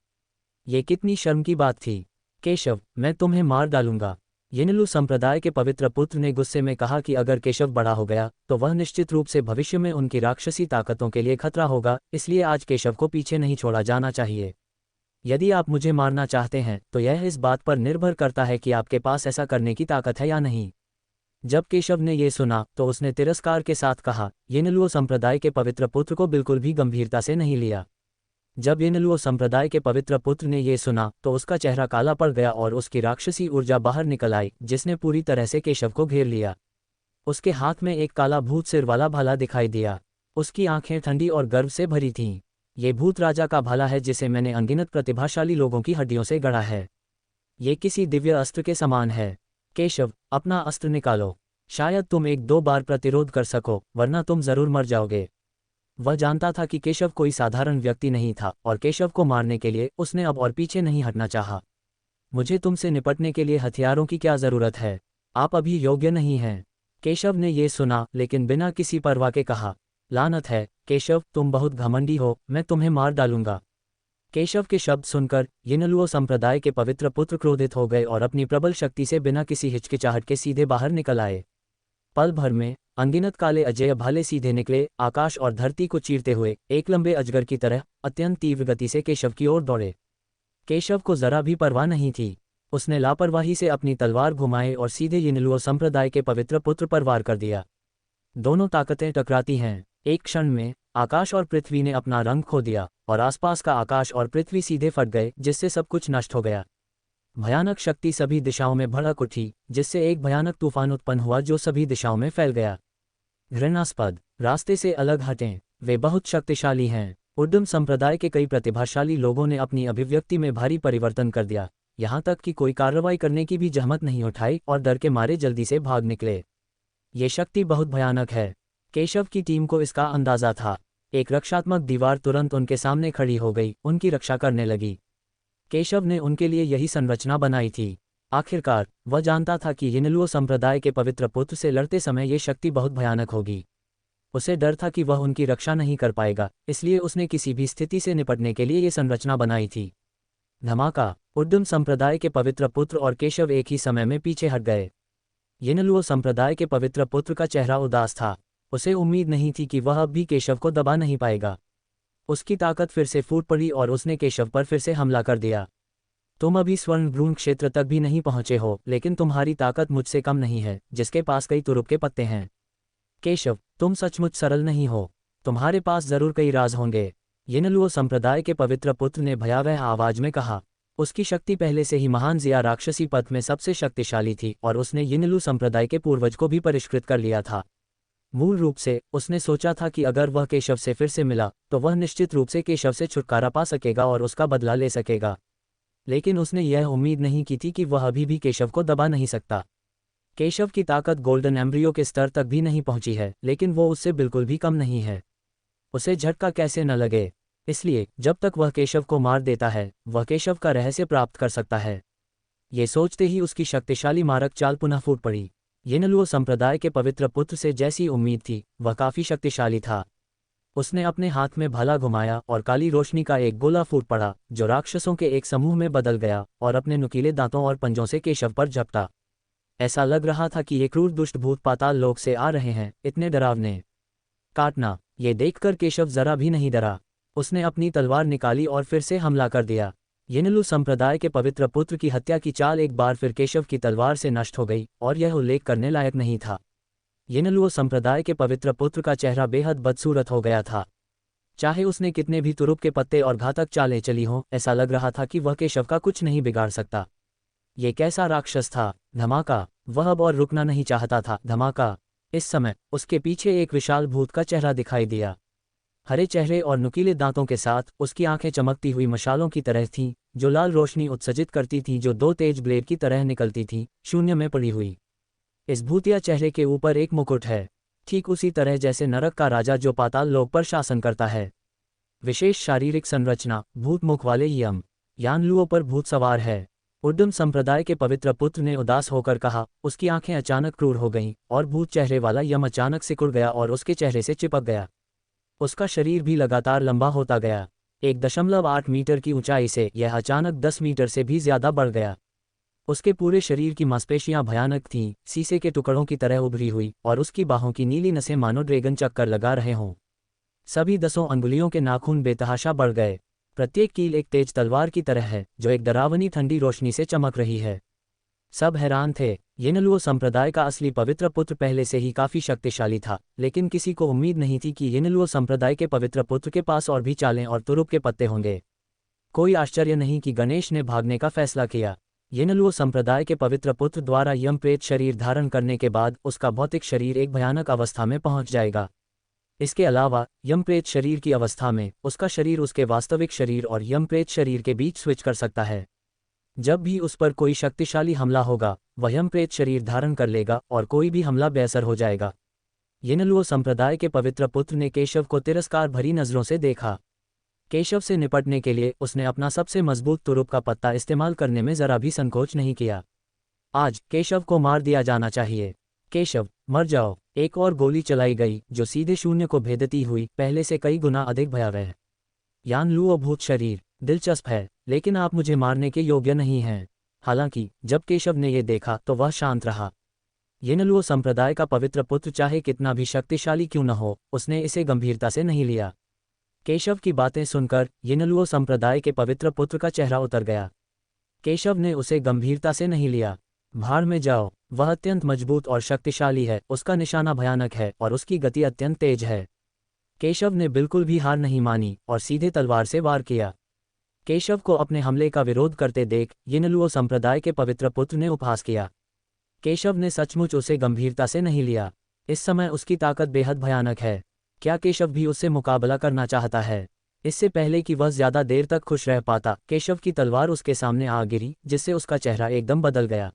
ये कितनी शर्म की बात थी। केशव, मैं तुम्हें मार डालूंगा। येनलु संप्रदाय के पवित्र पुत्र ने गुस्से में कहा कि अगर केशव बड़ा हो गया तो वह निश्चित रूप से भविष्य में उनकी राक्षसी ताकतों के लिए खतरा होगा, इसलिए आज केशव को पीछे नहीं छोड़ा जाना चाहिए। यदि आप मुझे मारना चाहते हैं तो यह इस बात पर निर्भर करता है कि आपके पास ऐसा करने की ताकत है या नहीं। जब केशव ने यह सुना तो उसने तिरस्कार के साथ कहा, येनलुओ संप्रदाय के पवित्र पुत्र को बिल्कुल भी गंभीरता से नहीं लिया। जब येनलुओ संप्रदाय के पवित्र पुत्र ने यह सुना तो उसका चेहरा काला पड़ गया और उसकी राक्षसी ऊर्जा बाहर निकल आई, जिसने पूरी तरह से केशव को घेर लिया। उसके हाथ में एक काला भूत सिर वाला भाला दिखाई दिया। उसकी आंखें ठंडी और गर्व से भरी थीं। ये भूत राजा का भाला है जिसे मैंने अनगिनत प्रतिभाशाली लोगों की हड्डियों से गढ़ा है। ये किसी दिव्य अस्त्र के समान है। केशव, अपना अस्त्र निकालो। शायद तुम एक दो बार प्रतिरोध कर सको, वरना तुम जरूर मर जाओगे। वह जानता था कि केशव कोई साधारण व्यक्ति नहीं था और केशव को मारने के लिए उसने अब और पीछे नहीं हटना चाहा। मुझे तुमसे निपटने के लिए हथियारों की क्या जरूरत है? आप अभी योग्य नहीं हैं। केशव ने ये सुना लेकिन बिना किसी परवाह के कहा, लानत है केशव, तुम बहुत घमंडी हो, मैं तुम्हें मार डालूंगा। केशव के शब्द सुनकर यिनलुओ संप्रदाय के पवित्र पुत्र क्रोधित हो गए और अपनी प्रबल शक्ति से बिना किसी हिचकिचाहट के सीधे बाहर निकल आए। पल भर में अनगिनत काले अजेय भाले सीधे निकले, आकाश और धरती को चीरते हुए एक लंबे अजगर की तरह अत्यंत तीव्र गति से केशव की ओर दौड़े। केशव को जरा भी परवाह नहीं थी। उसने लापरवाही से अपनी तलवार घुमाई और सीधे यिनलुओ संप्रदाय के पवित्र पुत्र पर वार कर दिया। दोनों ताकतें टकराती हैं। एक क्षण में आकाश और पृथ्वी ने अपना रंग खो दिया और आसपास का आकाश और पृथ्वी सीधे फट गए, जिससे सब कुछ नष्ट हो गया। भयानक शक्ति सभी दिशाओं में भड़क उठी, जिससे एक भयानक तूफान उत्पन्न हुआ जो सभी दिशाओं में फैल गया। घृणास्पद, रास्ते से अलग हटें, वे बहुत शक्तिशाली हैं। उद्यम संप्रदाय के कई प्रतिभाशाली लोगों ने अपनी अभिव्यक्ति में भारी परिवर्तन कर दिया, यहाँ तक कि कोई कार्रवाई करने की भी जहमत नहीं उठाई और डर के मारे जल्दी से भाग निकले। ये शक्ति बहुत भयानक है। केशव की टीम को इसका अंदाजा था। एक रक्षात्मक दीवार तुरंत उनके सामने खड़ी हो गई, उनकी रक्षा करने लगी। केशव ने उनके लिए यही संरचना बनाई थी। आखिरकार वह जानता था कि यिनलुओ संप्रदाय के पवित्र पुत्र से लड़ते समय ये शक्ति बहुत भयानक होगी। उसे डर था कि वह उनकी रक्षा नहीं कर पाएगा, इसलिए उसने किसी भी स्थिति से निपटने के लिए ये संरचना बनाई थी। धमाका, उद्यम संप्रदाय के पवित्र पुत्र और केशव एक ही समय में पीछे हट गए। यिनलुओ संप्रदाय के पवित्र पुत्र का चेहरा उदास था। उसे उम्मीद नहीं थी कि वह अब भी केशव को दबा नहीं पाएगा। उसकी ताकत फिर से फूट पड़ी और उसने केशव पर फिर से हमला कर दिया। तुम अभी स्वर्ण भ्रूण क्षेत्र तक भी नहीं पहुंचे हो, लेकिन तुम्हारी ताकत मुझसे कम नहीं है, जिसके पास कई तुरुप के पत्ते हैं। केशव, तुम सचमुच सरल नहीं हो। तुम्हारे पास जरूर कई राज होंगे। यिनलुओ संप्रदाय के पवित्र पुत्र ने भयावह आवाज में कहा। उसकी शक्ति पहले से ही महान जिया राक्षसी पथ में सबसे शक्तिशाली थी और उसने यिनलु संप्रदाय के पूर्वज को भी परिष्कृत कर लिया था। मूल रूप से उसने सोचा था कि अगर वह केशव से फिर से मिला तो वह निश्चित रूप से केशव से छुटकारा पा सकेगा और उसका बदला ले सकेगा। लेकिन उसने यह उम्मीद नहीं की थी कि वह अभी भी केशव को दबा नहीं सकता। केशव की ताकत गोल्डन एम्ब्रियो के स्तर तक भी नहीं पहुंची है, लेकिन वो उससे बिल्कुल भी कम नहीं है। उसे झटका कैसे न लगे, इसलिए जब तक वह केशव को मार देता है वह केशव का रहस्य प्राप्त कर सकता है। ये सोचते ही उसकी शक्तिशाली मारक चाल पुनः फूट पड़ी। यिनलुओ संप्रदाय के पवित्र पुत्र से जैसी उम्मीद थी, वह काफी शक्तिशाली था। उसने अपने हाथ में भाला घुमाया और काली रोशनी का एक गोला फूट पड़ा, जो राक्षसों के एक समूह में बदल गया और अपने नुकीले दांतों और पंजों से केशव पर झपटा। ऐसा लग रहा था कि ये क्रूर दुष्ट भूत पाताल लोक से आ रहे हैं, इतने डरावने। काटना, ये देखकर केशव जरा भी नहीं डरा। उसने अपनी तलवार निकाली और फिर से हमला कर दिया। यिनलु संप्रदाय के पवित्र पुत्र की हत्या की चाल एक बार फिर केशव की तलवार से नष्ट हो गई और यह उल्लेख करने लायक नहीं था। यिनलुओ संप्रदाय के पवित्र पुत्र का चेहरा बेहद बदसूरत हो गया था। चाहे उसने कितने भी तुरुप के पत्ते और घातक चालें चली हों, ऐसा लग रहा था कि वह केशव का कुछ नहीं बिगाड़ सकता। ये कैसा राक्षस था? धमाका, वह अब और रुकना नहीं चाहता था। धमाका, इस समय उसके पीछे एक विशाल भूत का चेहरा दिखाई दिया। हरे चेहरे और नुकीले दांतों के साथ उसकी आंखें चमकती हुई मशालों की तरह थीं, जो लाल रोशनी उत्सर्जित करती थीं, जो दो तेज ब्लेड की तरह निकलती थीं, शून्य में पड़ी हुई। इस भूतिया चेहरे के ऊपर एक मुकुट है, ठीक उसी तरह जैसे नरक का राजा जो पाताल लोक पर शासन करता है। विशेष शारीरिक संरचना, भूत मुख वाले यानलुओं पर भूत सवार है। उद्यम संप्रदाय के पवित्र पुत्र ने उदास होकर कहा। उसकी आंखें अचानक क्रूर हो गईं और भूत चेहरे वाला यम अचानक सिकुड़ गया और उसके चेहरे से चिपक गया। उसका शरीर भी लगातार लंबा होता गया। 1.8 मीटर की ऊंचाई से यह अचानक 10 मीटर से भी ज्यादा बढ़ गया। उसके पूरे शरीर की मांसपेशियां भयानक थीं, शीशे के टुकड़ों की तरह उभरी हुई, और उसकी बाहों की नीली नसें मानो ड्रैगन चक्कर लगा रहे हों। सभी 10 अंगुलियों के नाखून बेतहाशा बढ़ गए। प्रत्येक कील एक तेज तलवार की तरह है, जो एक डरावनी ठंडी रोशनी से चमक रही है। सब हैरान थे। यिनलुओ संप्रदाय का असली पवित्र पुत्र पहले से ही काफी शक्तिशाली था, लेकिन किसी को उम्मीद नहीं थी कि यिनलुओ संप्रदाय के पवित्र पुत्र के पास और भी चालें और तुरुप के पत्ते होंगे। कोई आश्चर्य नहीं कि गणेश ने भागने का फैसला किया। यिनलुओ संप्रदाय के पवित्र पुत्र द्वारा यम प्रेत शरीर धारण करने के बाद उसका भौतिक शरीर एक भयानक अवस्था में पहुंच जाएगा। इसके अलावा यम प्रेत शरीर की अवस्था में उसका शरीर उसके वास्तविक शरीर और यम प्रेत शरीर के बीच स्विच कर सकता है। जब भी उस पर कोई शक्तिशाली हमला होगा, वह यम प्रेत शरीर धारण कर लेगा और कोई भी हमला बेअसर हो जाएगा। येनलुओ संप्रदाय के पवित्र पुत्र ने केशव को तिरस्कार भरी नजरों से देखा। केशव से निपटने के लिए उसने अपना सबसे मजबूत तुरुप का पत्ता इस्तेमाल करने में जरा भी संकोच नहीं किया। आज केशव को मार दिया जाना चाहिए। केशव, मर जाओ। एक और गोली चलाई गई जो सीधे शून्य को भेदती हुई पहले से कई गुना अधिक भयावह। यान लुओ भूत शरीर, दिलचस्प है, लेकिन आप मुझे मारने के योग्य नहीं हैं। हालांकि जब केशव ने यह देखा तो वह शांत रहा। येनलुओ संप्रदाय का पवित्र पुत्र चाहे कितना भी शक्तिशाली क्यों न हो, उसने इसे गंभीरता से नहीं लिया। केशव की बातें सुनकर येनलुओ संप्रदाय के पवित्र पुत्र का चेहरा उतर गया। केशव ने उसे गंभीरता से नहीं लिया। भाड़ में जाओ, वह अत्यंत मजबूत और शक्तिशाली है, उसका निशाना भयानक है और उसकी गति अत्यंत तेज है। केशव ने बिल्कुल भी हार नहीं मानी और सीधे तलवार से वार किया। केशव को अपने हमले का विरोध करते देख येनलुओ संप्रदाय के पवित्र पुत्र ने उपहास किया। केशव ने सचमुच उसे गंभीरता से नहीं लिया। इस समय उसकी ताकत बेहद भयानक है। क्या केशव भी उससे मुकाबला करना चाहता है? इससे पहले कि वह ज्यादा देर तक खुश रह पाता, केशव की तलवार उसके सामने आ गिरी, जिससे उसका चेहरा एकदम बदल गया।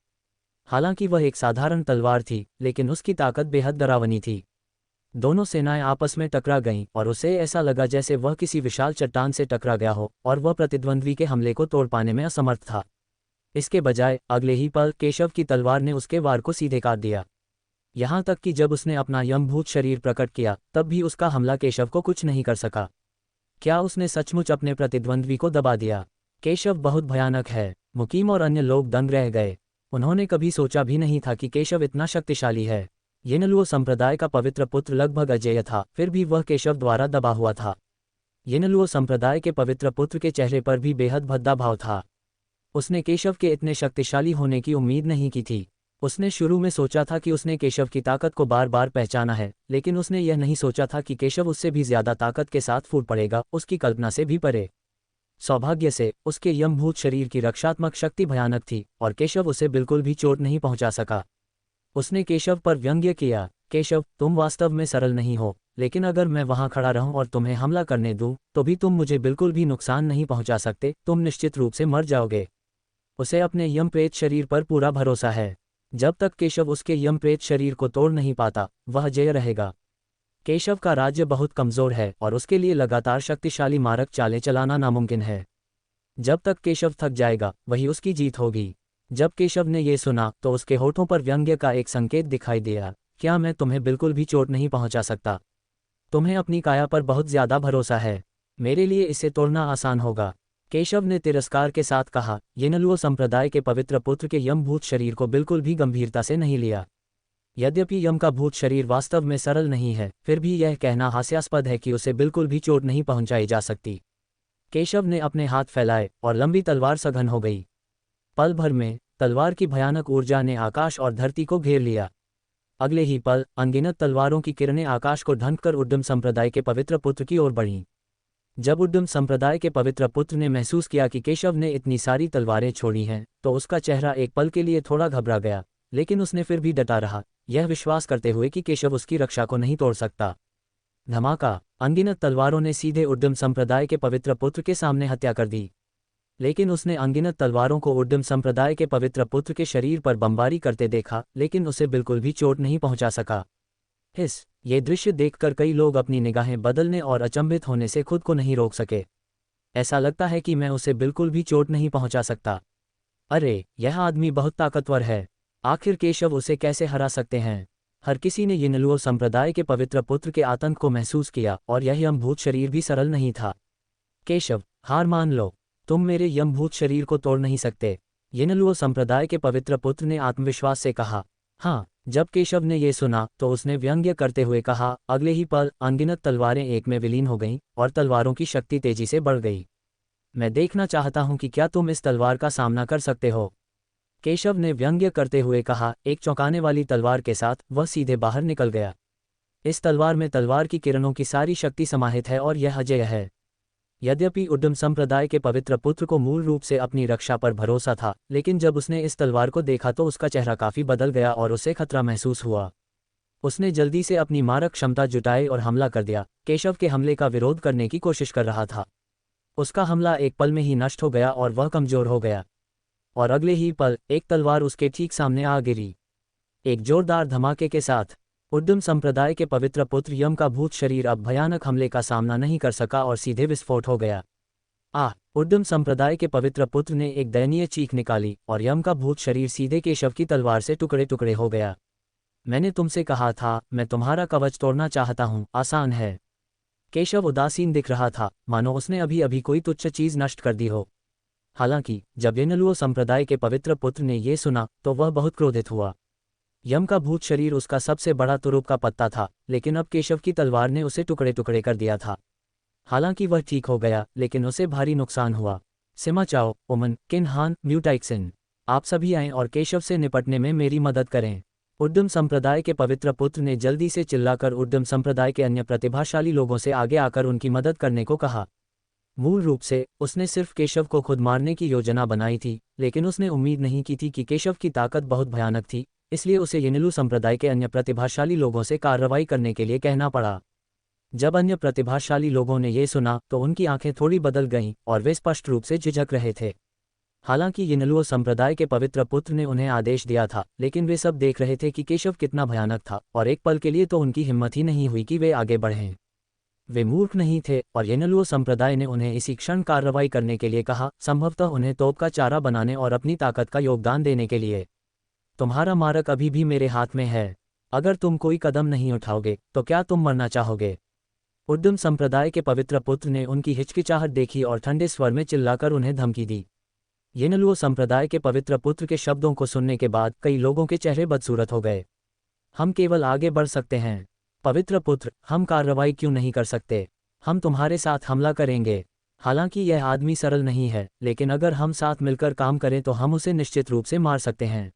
हालांकि वह एक साधारण तलवार थी, लेकिन उसकी ताकत बेहद डरावनी थी। दोनों सेनाएं आपस में टकरा गईं और उसे ऐसा लगा जैसे वह किसी विशाल चट्टान से टकरा गया हो और वह प्रतिद्वंद्वी के हमले को तोड़ पाने में असमर्थ था। इसके बजाय अगले ही पल केशव की तलवार ने उसके वार को सीधे काट दिया। यहाँ तक कि जब उसने अपना यमभूत शरीर प्रकट किया तब भी उसका हमला केशव को कुछ नहीं कर सका। क्या उसने सचमुच अपने प्रतिद्वंद्वी को दबा दिया? केशव बहुत भयानक है। मुकीम और अन्य लोग दंग रह गए। उन्होंने कभी सोचा भी नहीं था कि केशव इतना शक्तिशाली है। येनलुओ संप्रदाय का पवित्र पुत्र लगभग अजेय था, फिर भी वह केशव द्वारा दबा हुआ था। येनलुओ संप्रदाय के पवित्र पुत्र के चेहरे पर भी बेहद भद्दा भाव था। उसने केशव के इतने शक्तिशाली होने की उम्मीद नहीं की थी। उसने शुरू में सोचा था कि उसने केशव की ताकत को बार बार पहचाना है, लेकिन उसने यह नहीं सोचा था कि केशव उससे भी ज्यादा ताकत के साथ फूट पड़ेगा, उसकी कल्पना से भी परे। सौभाग्य से उसके यमभूत शरीर की रक्षात्मक शक्ति भयानक थी और केशव उसे बिल्कुल भी चोट नहीं पहुंचा सका। उसने केशव पर व्यंग्य किया, केशव, तुम वास्तव में सरल नहीं हो, लेकिन अगर मैं वहां खड़ा रहूं और तुम्हें हमला करने दूं, तो भी तुम मुझे बिल्कुल भी नुकसान नहीं पहुंचा सकते, तुम निश्चित रूप से मर जाओगे। उसे अपने यमप्रेत शरीर पर पूरा भरोसा है। जब तक केशव उसके यमप्रेत शरीर को तोड़ नहीं पाता, वह जय रहेगा। केशव का राज्य बहुत कमजोर है और उसके लिए लगातार शक्तिशाली मारक चालें चलाना नामुमकिन है। जब तक केशव थक जाएगा, वही उसकी जीत होगी। जब केशव ने यह सुना तो उसके होठों पर व्यंग्य का एक संकेत दिखाई दिया, क्या मैं तुम्हें बिल्कुल भी चोट नहीं पहुंचा सकता? तुम्हें अपनी काया पर बहुत ज्यादा भरोसा है। मेरे लिए इसे तोड़ना आसान होगा। केशव ने तिरस्कार के साथ कहा। येनलुओ संप्रदाय के पवित्र पुत्र के यमभूत शरीर को बिल्कुल भी गंभीरता से नहीं लिया। यद्यपि यम का भूत शरीर वास्तव में सरल नहीं है, फिर भी यह कहना हास्यास्पद है कि उसे बिल्कुल भी चोट नहीं पहुंचाई जा सकती। केशव ने अपने हाथ फैलाए और लंबी तलवार सघन हो गई। पल भर में तलवार की भयानक ऊर्जा ने आकाश और धरती को घेर लिया। अगले ही पल अनगिनत तलवारों की किरणें आकाश को ढंककर उद्दम संप्रदाय के पवित्र पुत्र की ओर बढ़ीं। जब उद्दम संप्रदाय के पवित्र पुत्र ने महसूस किया कि केशव ने इतनी सारी तलवारें छोड़ी हैं, तो उसका चेहरा एक पल के लिए थोड़ा घबरा गया, लेकिन उसने फिर भी डटा रहा, यह विश्वास करते हुए कि केशव उसकी रक्षा को नहीं तोड़ सकता। धमाका! अनगिनत तलवारों ने सीधे उद्दम संप्रदाय के पवित्र पुत्र के सामने हत्या कर दी। लेकिन उसने अनगिनत तलवारों को उद्दम संप्रदाय के पवित्र पुत्र के शरीर पर बमबारी करते देखा, लेकिन उसे बिल्कुल भी चोट नहीं पहुंचा सका। ये दृश्य देखकर कई लोग अपनी निगाहें बदलने और अचंभित होने से खुद को नहीं रोक सके। ऐसा लगता है कि मैं उसे बिल्कुल भी चोट नहीं पहुंचा सकता। अरे, यह आदमी बहुत ताकतवर है। आखिर केशव उसे कैसे हरा सकते हैं? हर किसी ने येनलुओ संप्रदाय के पवित्र पुत्र के आतंक को महसूस किया और यह यमभूत शरीर भी सरल नहीं था। केशव, हार मान लो, तुम मेरे यमभूत शरीर को तोड़ नहीं सकते, येनलुओ संप्रदाय के पवित्र पुत्र ने आत्मविश्वास से कहा। हाँ, जब केशव ने यह सुना तो उसने व्यंग्य करते हुए कहा। अगले ही पल अनगिनत तलवारें एक में विलीन हो गईं और तलवारों की शक्ति तेजी से बढ़ गई। मैं देखना चाहता हूं कि क्या तुम इस तलवार का सामना कर सकते हो, केशव ने व्यंग्य करते हुए कहा। एक चौंकाने वाली तलवार के साथ वह सीधे बाहर निकल गया। इस तलवार में तलवार की किरणों की सारी शक्ति समाहित है और यह अजेय है। यद्यपि उद्दम संप्रदाय के पवित्र पुत्र को मूल रूप से अपनी रक्षा पर भरोसा था, लेकिन जब उसने इस तलवार को देखा तो उसका चेहरा काफी बदल गया और उसे खतरा महसूस हुआ। उसने जल्दी से अपनी मारक क्षमता जुटाई और हमला कर दिया। केशव के हमले का विरोध करने की कोशिश कर रहा था। उसका हमला एक पल में ही नष्ट हो गया और वह कमजोर हो गया। और अगले ही पल एक तलवार उसके ठीक सामने आ गिरी। एक जोरदार धमाके के साथ उद्यम संप्रदाय के पवित्र पुत्र यम का भूत शरीर अब भयानक हमले का सामना नहीं कर सका और सीधे विस्फोट हो गया। उद्यम संप्रदाय के पवित्र पुत्र ने एक दयनीय चीख निकाली और यम का भूत शरीर सीधे केशव की तलवार से टुकड़े टुकड़े हो गया। मैंने तुमसे कहा था, मैं तुम्हारा कवच तोड़ना चाहता हूँ, आसान है। केशव उदासीन दिख रहा था, मानो उसने अभी अभी कोई तुच्छ चीज नष्ट कर दी हो। हालांकि जब येनलुओ संप्रदाय के पवित्र पुत्र ने ये सुना तो वह बहुत क्रोधित हुआ। यम का भूत शरीर उसका सबसे बड़ा तुरुप का पत्ता था, लेकिन अब केशव की तलवार ने उसे टुकड़े टुकड़े कर दिया था। हालांकि वह ठीक हो गया, लेकिन उसे भारी नुकसान हुआ। सिमा चाओ, ओमन, किन हान, म्यूटाइक्सिन, आप सभी आएं और केशव से निपटने में मेरी मदद करें। उद्यम संप्रदाय के पवित्र पुत्र ने जल्दी से चिल्लाकर उद्यम संप्रदाय के अन्य प्रतिभाशाली लोगों से आगे आकर उनकी मदद करने को कहा। मूल रूप से उसने सिर्फ केशव को खुद मारने की योजना बनाई थी, लेकिन उसने उम्मीद नहीं की थी कि केशव की ताकत बहुत भयानक थी, इसलिए उसे येनिलू संप्रदाय के अन्य प्रतिभाशाली लोगों से कार्रवाई करने के लिए कहना पड़ा। जब अन्य प्रतिभाशाली लोगों ने ये सुना तो उनकी आंखें थोड़ी बदल गईं और वे स्पष्ट रूप से झिझक रहे थे। हालांकि येनिलुओ संप्रदाय के पवित्र पुत्र ने उन्हें आदेश दिया था, लेकिन वे सब देख रहे थे कि केशव कितना भयानक था और एक पल के लिए तो उनकी हिम्मत ही नहीं हुई कि वे आगे बढ़ें। वे मूर्ख नहीं थे और येनिलुओ संप्रदाय ने उन्हें इसी क्षण कार्रवाई करने के लिए कहा, संभवतः उन्हें तोप का चारा बनाने और अपनी ताकत का योगदान देने के लिए। तुम्हारा मारक अभी भी मेरे हाथ में है। अगर तुम कोई कदम नहीं उठाओगे तो क्या तुम मरना चाहोगे? उद्यम संप्रदाय के पवित्र पुत्र ने उनकी हिचकिचाहट देखी और ठंडे स्वर में चिल्लाकर उन्हें धमकी दी। येनिलुओ संप्रदाय के पवित्र पुत्र के शब्दों को सुनने के बाद कई लोगों के चेहरे बदसूरत हो गए। हम केवल आगे बढ़ सकते हैं। पवित्र पुत्र, हम कार्रवाई क्यों नहीं कर सकते? हम तुम्हारे साथ हमला करेंगे। हालांकि यह आदमी सरल नहीं है, लेकिन अगर हम साथ मिलकर काम करें तो हम उसे निश्चित रूप से मार सकते हैं।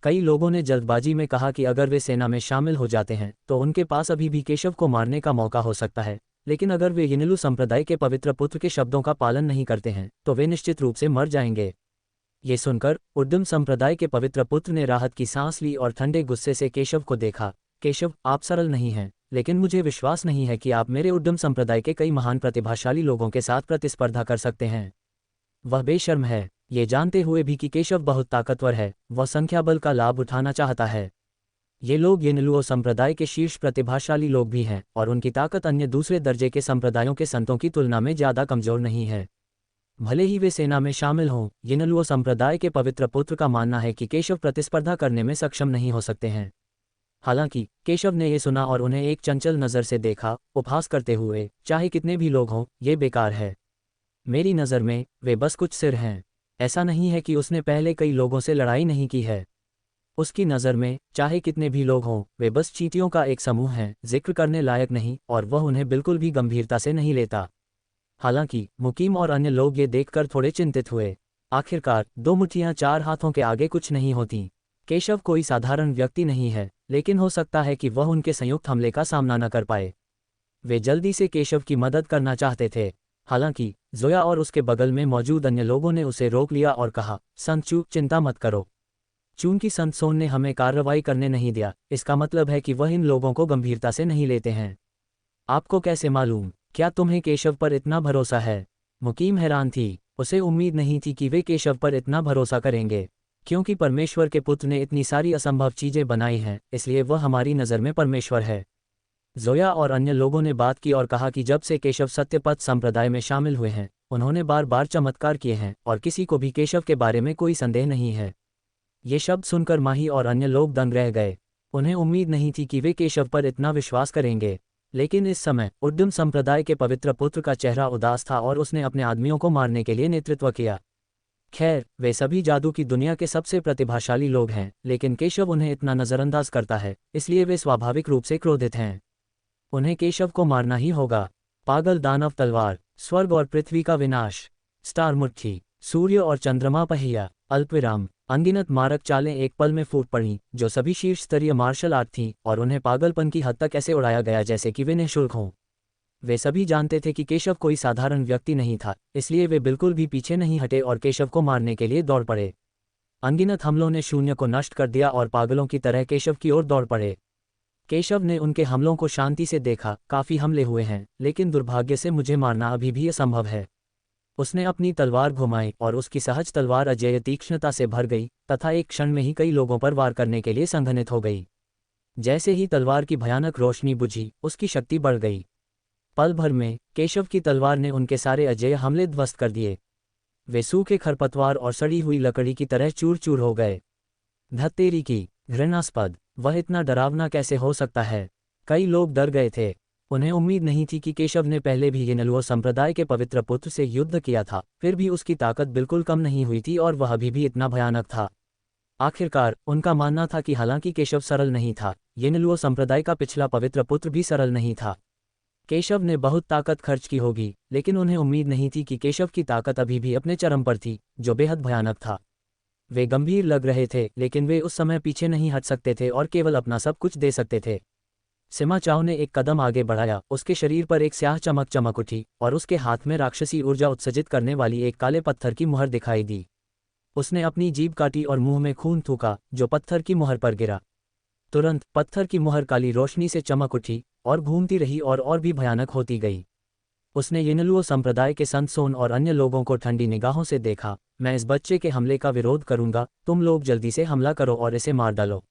कई लोगों ने जल्दबाजी में कहा कि अगर वे सेना में शामिल हो जाते हैं तो उनके पास अभी भी केशव को मारने का मौका हो सकता है, लेकिन अगर वे येनिलू संप्रदाय के पवित्र पुत्र के शब्दों का पालन नहीं करते हैं तो वे निश्चित रूप से मर जाएंगे। ये सुनकर उद्यम संप्रदाय के पवित्र पुत्र ने राहत की सांस ली और ठंडे गुस्से से केशव को देखा। केशव, आप सरल नहीं हैं, लेकिन मुझे विश्वास नहीं है कि आप मेरे उद्यम संप्रदाय के कई महान प्रतिभाशाली लोगों के साथ प्रतिस्पर्धा कर सकते हैं। वह बेशर्म है, ये जानते हुए भी कि केशव बहुत ताकतवर है, वह संख्या बल का लाभ उठाना चाहता है। ये लोग येनिलुओ संप्रदाय के शीर्ष प्रतिभाशाली लोग भी हैं और उनकी ताकत अन्य दूसरे दर्जे के संप्रदायों के संतों की तुलना में ज़्यादा कमजोर नहीं है। भले ही वे सेना में शामिल हों, येनिलुओ संप्रदाय के पवित्र पुत्र का मानना है कि केशव प्रतिस्पर्धा करने में सक्षम नहीं हो सकते हैं। हालांकि केशव ने यह सुना और उन्हें एक चंचल नज़र से देखा, उपहास करते हुए, चाहे कितने भी लोग हों, ये बेकार है। मेरी नज़र में वे बस कुछ सिर हैं। ऐसा नहीं है कि उसने पहले कई लोगों से लड़ाई नहीं की है। उसकी नज़र में चाहे कितने भी लोग हों, वे बस चींटियों का एक समूह हैं, जिक्र करने लायक नहीं, और वह उन्हें बिल्कुल भी गंभीरता से नहीं लेता। हालांकि मुकीम और अन्य लोग ये देखकर थोड़े चिंतित हुए। आखिरकार 2 मुट्ठियां 4 हाथों के आगे कुछ नहीं होती। केशव कोई साधारण व्यक्ति नहीं है, लेकिन हो सकता है कि वह उनके संयुक्त हमले का सामना न कर पाए। वे जल्दी से केशव की मदद करना चाहते थे। हालांकि जोया और उसके बगल में मौजूद अन्य लोगों ने उसे रोक लिया और कहा, संत चू, चिंता मत करो। चूंकि संत सोन ने हमें कार्रवाई करने नहीं दिया, इसका मतलब है कि वह इन लोगों को गंभीरता से नहीं लेते हैं। आपको कैसे मालूम? क्या तुम्हें केशव पर इतना भरोसा है? मुकीम हैरान थी। उसे उम्मीद नहीं थी कि वे केशव पर इतना भरोसा करेंगे। क्योंकि परमेश्वर के पुत्र ने इतनी सारी असंभव चीजें बनाई हैं, इसलिए वह हमारी नज़र में परमेश्वर है। जोया और अन्य लोगों ने बात की और कहा कि जब से केशव सत्यपथ संप्रदाय में शामिल हुए हैं, उन्होंने बार बार चमत्कार किए हैं और किसी को भी केशव के बारे में कोई संदेह नहीं है। ये शब्द सुनकर माही और अन्य लोग दंग रह गए। उन्हें उम्मीद नहीं थी कि वे केशव पर इतना विश्वास करेंगे। लेकिन इस समय उद्यम संप्रदाय के पवित्र पुत्र का चेहरा उदास था और उसने अपने आदमियों को मारने के लिए नेतृत्व किया। खैर, वे सभी जादू की दुनिया के सबसे प्रतिभाशाली लोग हैं, लेकिन केशव उन्हें इतना नज़रअंदाज करता है, इसलिए वे स्वाभाविक रूप से क्रोधित हैं। उन्हें केशव को मारना ही होगा। पागल दानव तलवार, स्वर्ग और पृथ्वी का विनाश, स्टार मुट्ठी, सूर्य और चंद्रमा पहिया, अल्पविराम। अनगिनत मारक चालें एक पल में फूट पड़ीं, जो सभी शीर्ष स्तरीय मार्शल आर्ट थीं, और उन्हें पागलपन की हद तक ऐसे उड़ाया गया जैसे कि वे निःशुल्क हों। वे सभी जानते थे कि केशव कोई साधारण व्यक्ति नहीं था, इसलिए वे बिल्कुल भी पीछे नहीं हटे और केशव को मारने के लिए दौड़ पड़े। अनगिनत हमलों ने शून्य को नष्ट कर दिया और पागलों की तरह केशव की ओर दौड़ पड़े। केशव ने उनके हमलों को शांति से देखा। काफ़ी हमले हुए हैं, लेकिन दुर्भाग्य से मुझे मारना अभी भी असंभव है। उसने अपनी तलवार घुमाई और उसकी सहज तलवार अजेय तीक्ष्णता से भर गई तथा एक क्षण में ही कई लोगों पर वार करने के लिए संघनित हो गई। जैसे ही तलवार की भयानक रोशनी बुझी, उसकी शक्ति बढ़ गई। पल भर में केशव की तलवार ने उनके सारे अजेय हमले ध्वस्त कर दिए। वे सूखे खरपतवार और सड़ी हुई लकड़ी की तरह चूर चूर हो गए। धत्तेरी की, घृणास्पद, वह इतना डरावना कैसे हो सकता है? कई लोग डर गए थे। उन्हें उम्मीद नहीं थी कि केशव ने पहले भी येनलुओ संप्रदाय के पवित्र पुत्र से युद्ध किया था, फिर भी उसकी ताकत बिल्कुल कम नहीं हुई थी और वह अभी भी इतना भयानक था। आखिरकार उनका मानना था कि हालांकि केशव सरल नहीं था, येनलुओ संप्रदाय का पिछला पवित्र पुत्र भी सरल नहीं था। केशव ने बहुत ताकत खर्च की होगी, लेकिन उन्हें उम्मीद नहीं थी कि केशव की ताकत अभी भी अपने चरम पर थी, जो बेहद भयानक था। वे गंभीर लग रहे थे, लेकिन वे उस समय पीछे नहीं हट सकते थे और केवल अपना सब कुछ दे सकते थे। सिमा चाओ ने एक कदम आगे बढ़ाया, उसके शरीर पर एक स्याह चमक चमक उठी और उसके हाथ में राक्षसी ऊर्जा उत्सर्जित करने वाली एक काले पत्थर की मुहर दिखाई दी। उसने अपनी जीभ काटी और मुंह में खून थूका, जो पत्थर की मुहर पर गिरा। तुरंत पत्थर की मुहर काली रोशनी से चमक उठी और घूमती रही और भी भयानक होती गई। उसने येनलुओ संप्रदाय के संत सोन और अन्य लोगों को ठंडी निगाहों से देखा। मैं इस बच्चे के हमले का विरोध करूंगा, तुम लोग जल्दी से हमला करो और इसे मार डालो।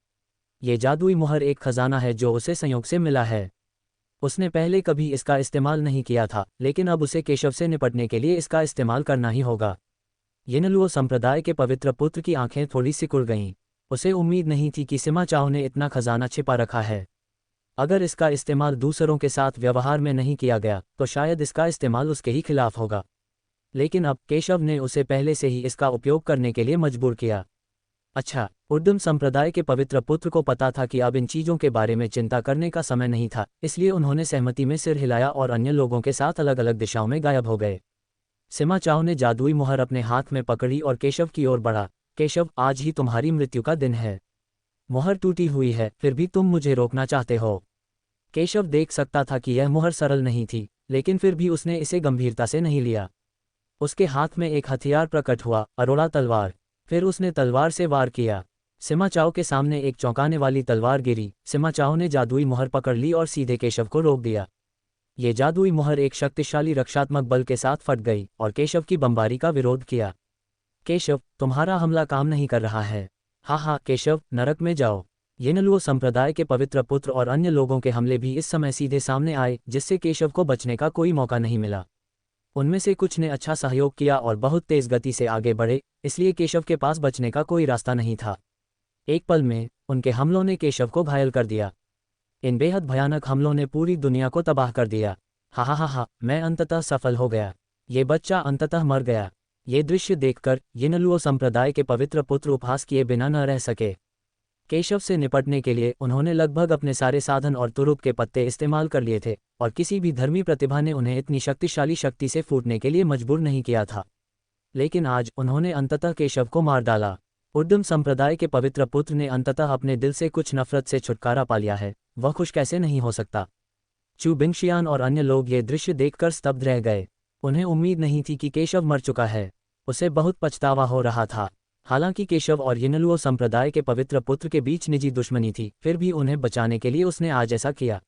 ये जादुई मुहर एक खजाना है जो उसे संयोग से मिला है। उसने पहले कभी इसका इस्तेमाल नहीं किया था, लेकिन अब उसे केशव से निपटने के लिए इसका इस्तेमाल करना ही होगा। येनलुओ संप्रदाय के पवित्र पुत्र की आंखें थोड़ी सिकुड़ गईं। उसे उम्मीद नहीं थी कि सिमा चाओ ने इतना खजाना छिपा रखा है। अगर इसका इस्तेमाल दूसरों के साथ व्यवहार में नहीं किया गया, तो शायद इसका इस्तेमाल उसके ही खिलाफ होगा। लेकिन अब केशव ने उसे पहले से ही इसका उपयोग करने के लिए मजबूर किया। अच्छा, उद्दम संप्रदाय के पवित्र पुत्र को पता था कि अब इन चीजों के बारे में चिंता करने का समय नहीं था, इसलिए उन्होंने सहमति में सिर हिलाया और अन्य लोगों के साथ अलग अलग दिशाओं में गायब हो गए। सिमा चाओ ने जादुई मुहर अपने हाथ में पकड़ी और केशव की ओर बढ़ा। केशव, आज ही तुम्हारी मृत्यु का दिन है। मुहर टूटी हुई है, फिर भी तुम मुझे रोकना चाहते हो। केशव देख सकता था कि यह मुहर सरल नहीं थी, लेकिन फिर भी उसने इसे गंभीरता से नहीं लिया। उसके हाथ में एक हथियार प्रकट हुआ, अरोड़ा तलवार। फिर उसने तलवार से वार किया। सिमा चाओ के सामने एक चौंकाने वाली तलवार गिरी। सिमा चाओ ने जादुई मुहर पकड़ ली और सीधे केशव को रोक दिया। ये जादुई मुहर एक शक्तिशाली रक्षात्मक बल के साथ फट गई और केशव की बमबारी का विरोध किया। केशव, तुम्हारा हमला काम नहीं कर रहा है। हाँ, केशव, नरक में जाओ। येनलुओ संप्रदाय के पवित्र पुत्र और अन्य लोगों के हमले भी इस समय सीधे सामने आए, जिससे केशव को बचने का कोई मौका नहीं मिला। उनमें से कुछ ने अच्छा सहयोग किया और बहुत तेज गति से आगे बढ़े, इसलिए केशव के पास बचने का कोई रास्ता नहीं था। एक पल में उनके हमलों ने केशव को घायल कर दिया। इन बेहद भयानक हमलों ने पूरी दुनिया को तबाह कर दिया। हा, मैं अंततः सफल हो गया। ये बच्चा अंततः मर गया। ये दृश्य देखकर येनलुओ संप्रदाय के पवित्र पुत्र उपहास किए बिना न रह सके। केशव से निपटने के लिए उन्होंने लगभग अपने सारे साधन और तुरुप के पत्ते इस्तेमाल कर लिए थे, और किसी भी धर्मी प्रतिभा ने उन्हें इतनी शक्तिशाली शक्ति से फूटने के लिए मजबूर नहीं किया था। लेकिन आज उन्होंने अंततः केशव को मार डाला। उद्दम संप्रदाय के पवित्र पुत्र ने अंततः अपने दिल से कुछ नफरत से छुटकारा पा लिया है। वह खुश कैसे नहीं हो सकता? चू बिंगशियान और अन्य लोग ये दृश्य देखकर स्तब्ध रह गए। उन्हें उम्मीद नहीं थी कि केशव मर चुका है। उसे बहुत पछतावा हो रहा था। हालांकि केशव और येनलुओ संप्रदाय के पवित्र पुत्र के बीच निजी दुश्मनी थी, फिर भी उन्हें बचाने के लिए उसने आज ऐसा किया।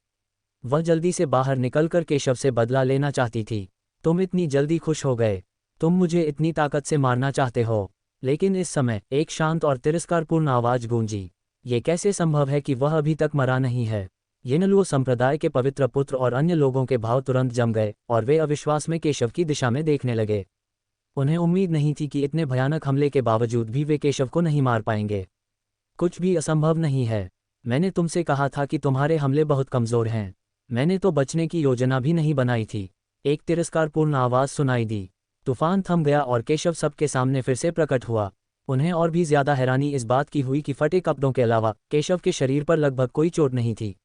वह जल्दी से बाहर निकलकर केशव से बदला लेना चाहती थी। तुम इतनी जल्दी खुश हो गए? तुम मुझे इतनी ताकत से मारना चाहते हो? लेकिन इस समय एक शांत और तिरस्कारपूर्ण आवाज गूंजी। ये कैसे संभव है कि वह अभी तक मरा नहीं है? येनलुओ संप्रदाय के पवित्र पुत्र और अन्य लोगों के भाव तुरंत जम गए और वे अविश्वास में केशव की दिशा में देखने लगे। उन्हें उम्मीद नहीं थी कि इतने भयानक हमले के बावजूद भी वे केशव को नहीं मार पाएंगे। कुछ भी असंभव नहीं है। मैंने तुमसे कहा था कि तुम्हारे हमले बहुत कमजोर हैं। मैंने तो बचने की योजना भी नहीं बनाई थी। एक तिरस्कारपूर्ण आवाज सुनाई दी। तूफान थम गया और केशव सबके सामने फिर से प्रकट हुआ। उन्हें और भी ज्यादा हैरानी इस बात की हुई कि फटे कपड़ों के अलावा केशव के शरीर पर लगभग कोई चोट नहीं थी।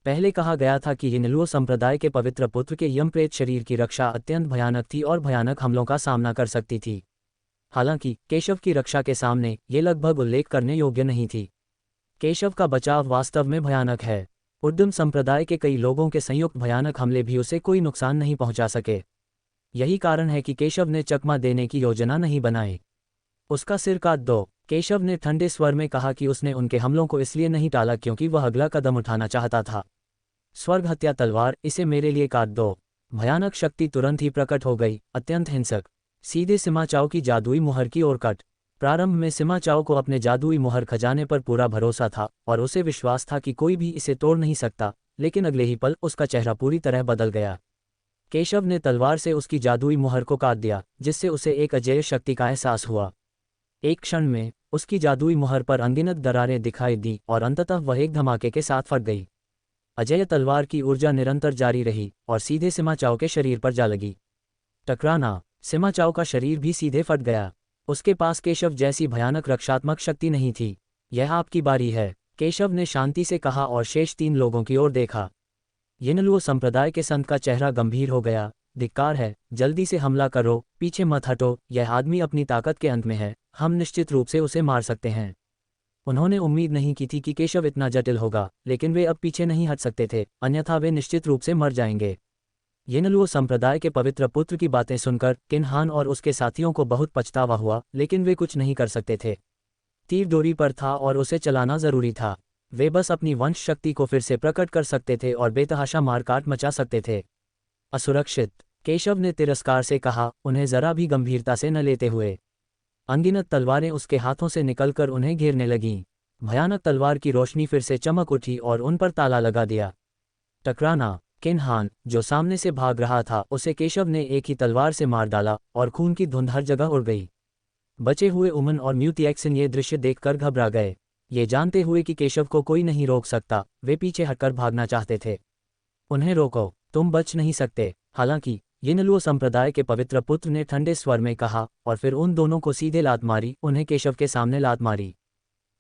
पहले कहा गया था कि येनलुओ संप्रदाय के पवित्र पुत्र के यमप्रेत शरीर की रक्षा अत्यंत भयानक थी और भयानक हमलों का सामना कर सकती थी। हालांकि केशव की रक्षा के सामने ये लगभग उल्लेख करने योग्य नहीं थी। केशव का बचाव वास्तव में भयानक है। उद्दम संप्रदाय के कई लोगों के संयुक्त भयानक हमले भी उसे कोई नुकसान नहीं पहुंचा सके। यही कारण है कि केशव ने चकमा देने की योजना नहीं बनाई। उसका सिर काट दो। केशव ने ठंडे स्वर में कहा कि उसने उनके हमलों को इसलिए नहीं टाला क्योंकि वह अगला कदम उठाना चाहता था। स्वर्ग हत्या तलवार, इसे मेरे लिए काट दो। भयानक शक्ति तुरंत ही प्रकट हो गई, अत्यंत हिंसक। सीधे सिमा चाओ की जादुई मुहर की ओर कट। प्रारंभ में सिमा चाओ को अपने जादुई मुहर खजाने पर पूरा भरोसा था और उसे विश्वास था कि कोई भी इसे तोड़ नहीं सकता, लेकिन अगले ही पल उसका चेहरा पूरी तरह बदल गया। केशव ने तलवार से उसकी जादुई मुहर को काट दिया, जिससे उसे एक अजेय शक्ति का एहसास हुआ। एक क्षण में उसकी जादुई मुहर पर अनगिनत दरारें दिखाई दी और अंततः वह एक धमाके के साथ फट गई। अजेय तलवार की ऊर्जा निरंतर जारी रही और सीधे सिमा चाओ के शरीर पर जा लगी। टकराना, सिमा चाओ का शरीर भी सीधे फट गया। उसके पास केशव जैसी भयानक रक्षात्मक शक्ति नहीं थी। यह आपकी बारी है, केशव ने शांति से कहा और शेष 3 लोगों की ओर देखा। यिनलुओ संप्रदाय के संत का चेहरा गंभीर हो गया। धिक्कार है, जल्दी से हमला करो, पीछे मत हटो, यह आदमी अपनी ताकत के अंत में है, हम निश्चित रूप से उसे मार सकते हैं। उन्होंने उम्मीद नहीं की थी कि केशव इतना जटिल होगा, लेकिन वे अब पीछे नहीं हट सकते थे, अन्यथा वे निश्चित रूप से मर जाएंगे। यिनलुओ संप्रदाय के पवित्र पुत्र की बातें सुनकर किन्हान और उसके साथियों को बहुत पछतावा हुआ, लेकिन वे कुछ नहीं कर सकते थे। तीर डोरी पर था और उसे चलाना जरूरी था। वे बस अपनी वंश शक्ति को फिर से प्रकट कर सकते थे और बेतहाशा मारकाट मचा सकते थे। असुरक्षित, केशव ने तिरस्कार से कहा, उन्हें जरा भी गंभीरता से न लेते हुए। अनगिनत तलवारें उसके हाथों से निकलकर उन्हें घेरने लगीं। भयानक तलवार की रोशनी फिर से चमक उठी और उन पर ताला लगा दिया। टकराना, किन्हान, जो सामने से भाग रहा था, उसे केशव ने एक ही तलवार से मार डाला और खून की धुंध हर जगह उड़ गई। बचे हुए उमन और म्यूटिएक्सन ये दृश्य देखकर घबरा गए। ये जानते हुए कि केशव को कोई नहीं रोक सकता, वे पीछे हटकर भागना चाहते थे। उन्हें रोको, तुम बच नहीं सकते। हालांकि यिनलुओ संप्रदाय के पवित्र पुत्र ने ठंडे स्वर में कहा और फिर उन दोनों को सीधे लात मारी, उन्हें केशव के सामने लात मारी।